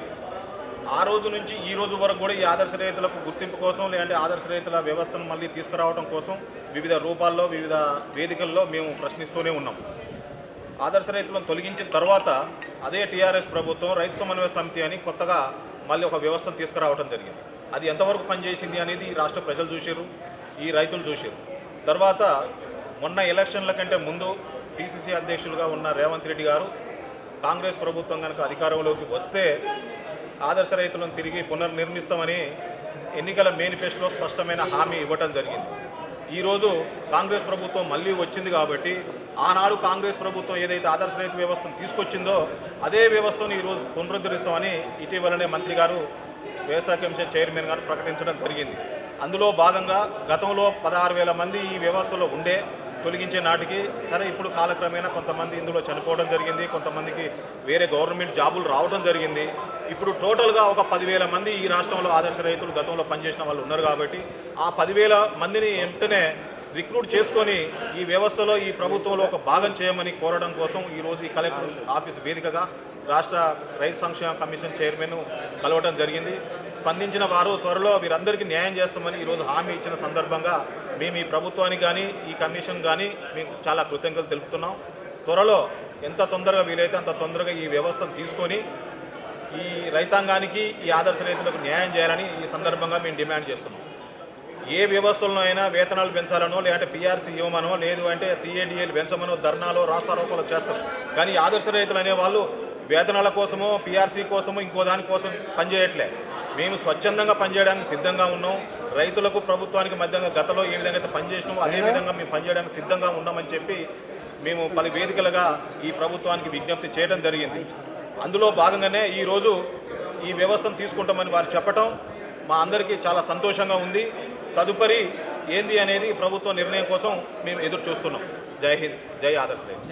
ఆ రోజు నుంచి ఈ రోజు వరకు కూడా ఈ ఆదర్శ రైతులకు గుర్తింపు కోసం, లేదంటే ఆదర్శ రైతుల వ్యవస్థను మళ్ళీ తీసుకురావడం కోసం వివిధ రూపాల్లో వివిధ వేదికల్లో మేము ప్రశ్నిస్తూనే ఉన్నాం. ఆదర్శ రైతులను తొలగించిన తర్వాత అదే టీఆర్ఎస్ ప్రభుత్వం రైతు సమన్వయ సమితి అని కొత్తగా మళ్ళీ ఒక వ్యవస్థను తీసుకురావడం జరిగింది. అది ఎంతవరకు పనిచేసింది అనేది ఈ రాష్ట్ర ప్రజలు చూశారు, ఈ రైతులు చూశారు. తర్వాత మొన్న ఎలక్షన్ల కంటే ముందు పిసిసి అధ్యక్షులుగా ఉన్న రేవంత్ రెడ్డి గారు కాంగ్రెస్ ప్రభుత్వం కనుక అధికారంలోకి వస్తే ఆదర్శ రైతులను తిరిగి పునర్నిర్మిస్తామని ఎన్నికల మేనిఫెస్టోలో స్పష్టమైన హామీ ఇవ్వటం జరిగింది. ఈరోజు కాంగ్రెస్ ప్రభుత్వం మళ్ళీ వచ్చింది కాబట్టి ఆనాడు కాంగ్రెస్ ప్రభుత్వం ఏదైతే ఆదర్శ రైతు వ్యవస్థను తీసుకొచ్చిందో అదే వ్యవస్థను ఈరోజు పునరుద్ధరిస్తామని ఇటీవలనే మంత్రి గారు వ్యవసాయ కమిషన్ చైర్మన్ గారు ప్రకటించడం జరిగింది. అందులో భాగంగా గతంలో 16,000 మంది ఈ వ్యవస్థలో ఉండే తొలగించే నాటికి సరే ఇప్పుడు కాలక్రమేణా కొంతమంది ఇందులో చనిపోవడం జరిగింది, కొంతమందికి వేరే గవర్నమెంట్ జాబులు రావడం జరిగింది. ఇప్పుడు టోటల్గా ఒక 10,000 మంది ఈ రాష్ట్రంలో ఆదర్శ రైతులు గతంలో పనిచేసిన వాళ్ళు ఉన్నారు కాబట్టి ఆ 10,000 మందిని వెంటనే రిక్రూట్ చేసుకొని ఈ వ్యవస్థలో ఈ ప్రభుత్వంలో ఒక భాగం చేయమని కోరడం కోసం ఈరోజు ఈ కలెక్టర్ ఆఫీస్ వేదికగా రాష్ట్ర రైతు సంక్షేమ కమిషన్ చైర్మన్ కలవడం జరిగింది. స్పందించిన వారు త్వరలో వీరందరికీ న్యాయం చేస్తామని ఈరోజు హామీ ఇచ్చిన సందర్భంగా మేము ఈ ప్రభుత్వానికి కానీ ఈ కమిషన్ కానీ మీకు చాలా కృతజ్ఞతలు తెలుపుతున్నాం. త్వరలో ఎంత తొందరగా వీలైతే అంత తొందరగా ఈ వ్యవస్థను తీసుకొని ఈ రైతాంగానికి ఈ ఆదర్శ రైతులకు న్యాయం చేయాలని ఈ సందర్భంగా మేము డిమాండ్ చేస్తున్నాం. ఏ వ్యవస్థలను అయినా వేతనాలు పెంచాలనో, లేదంటే పిఆర్సీ ఇవ్వమనో, లేదు అంటే టీఏడిఏలు పెంచమనో ధర్నాలో రాస్తారోకోలు చేస్తారు. కానీ ఆదర్శ రైతులు అనేవాళ్ళు వేతనాల కోసమో, పిఆర్సీ కోసమో, ఇంకో దానికోసం పనిచేయట్లే. మేము స్వచ్ఛందంగా పనిచేయడానికి సిద్ధంగా ఉన్నాం. రైతులకు ప్రభుత్వానికి మధ్యంగా గతంలో ఏ విధంగా అయితే పనిచేసినామో అదే విధంగా మేము పనిచేయడానికి సిద్ధంగా ఉన్నామని చెప్పి మేము పలు వేదికలుగా ఈ ప్రభుత్వానికి విజ్ఞప్తి చేయడం జరిగింది. అందులో భాగంగానే ఈరోజు ఈ వ్యవస్థను తీసుకుంటామని వారు చెప్పటం మా అందరికీ చాలా సంతోషంగా ఉంది. తదుపరి ఏంది అనేది ప్రభుత్వ నిర్ణయం కోసం మేము ఎదురు చూస్తున్నాం. జై హింద్, జై ఆదర్శ రైతు.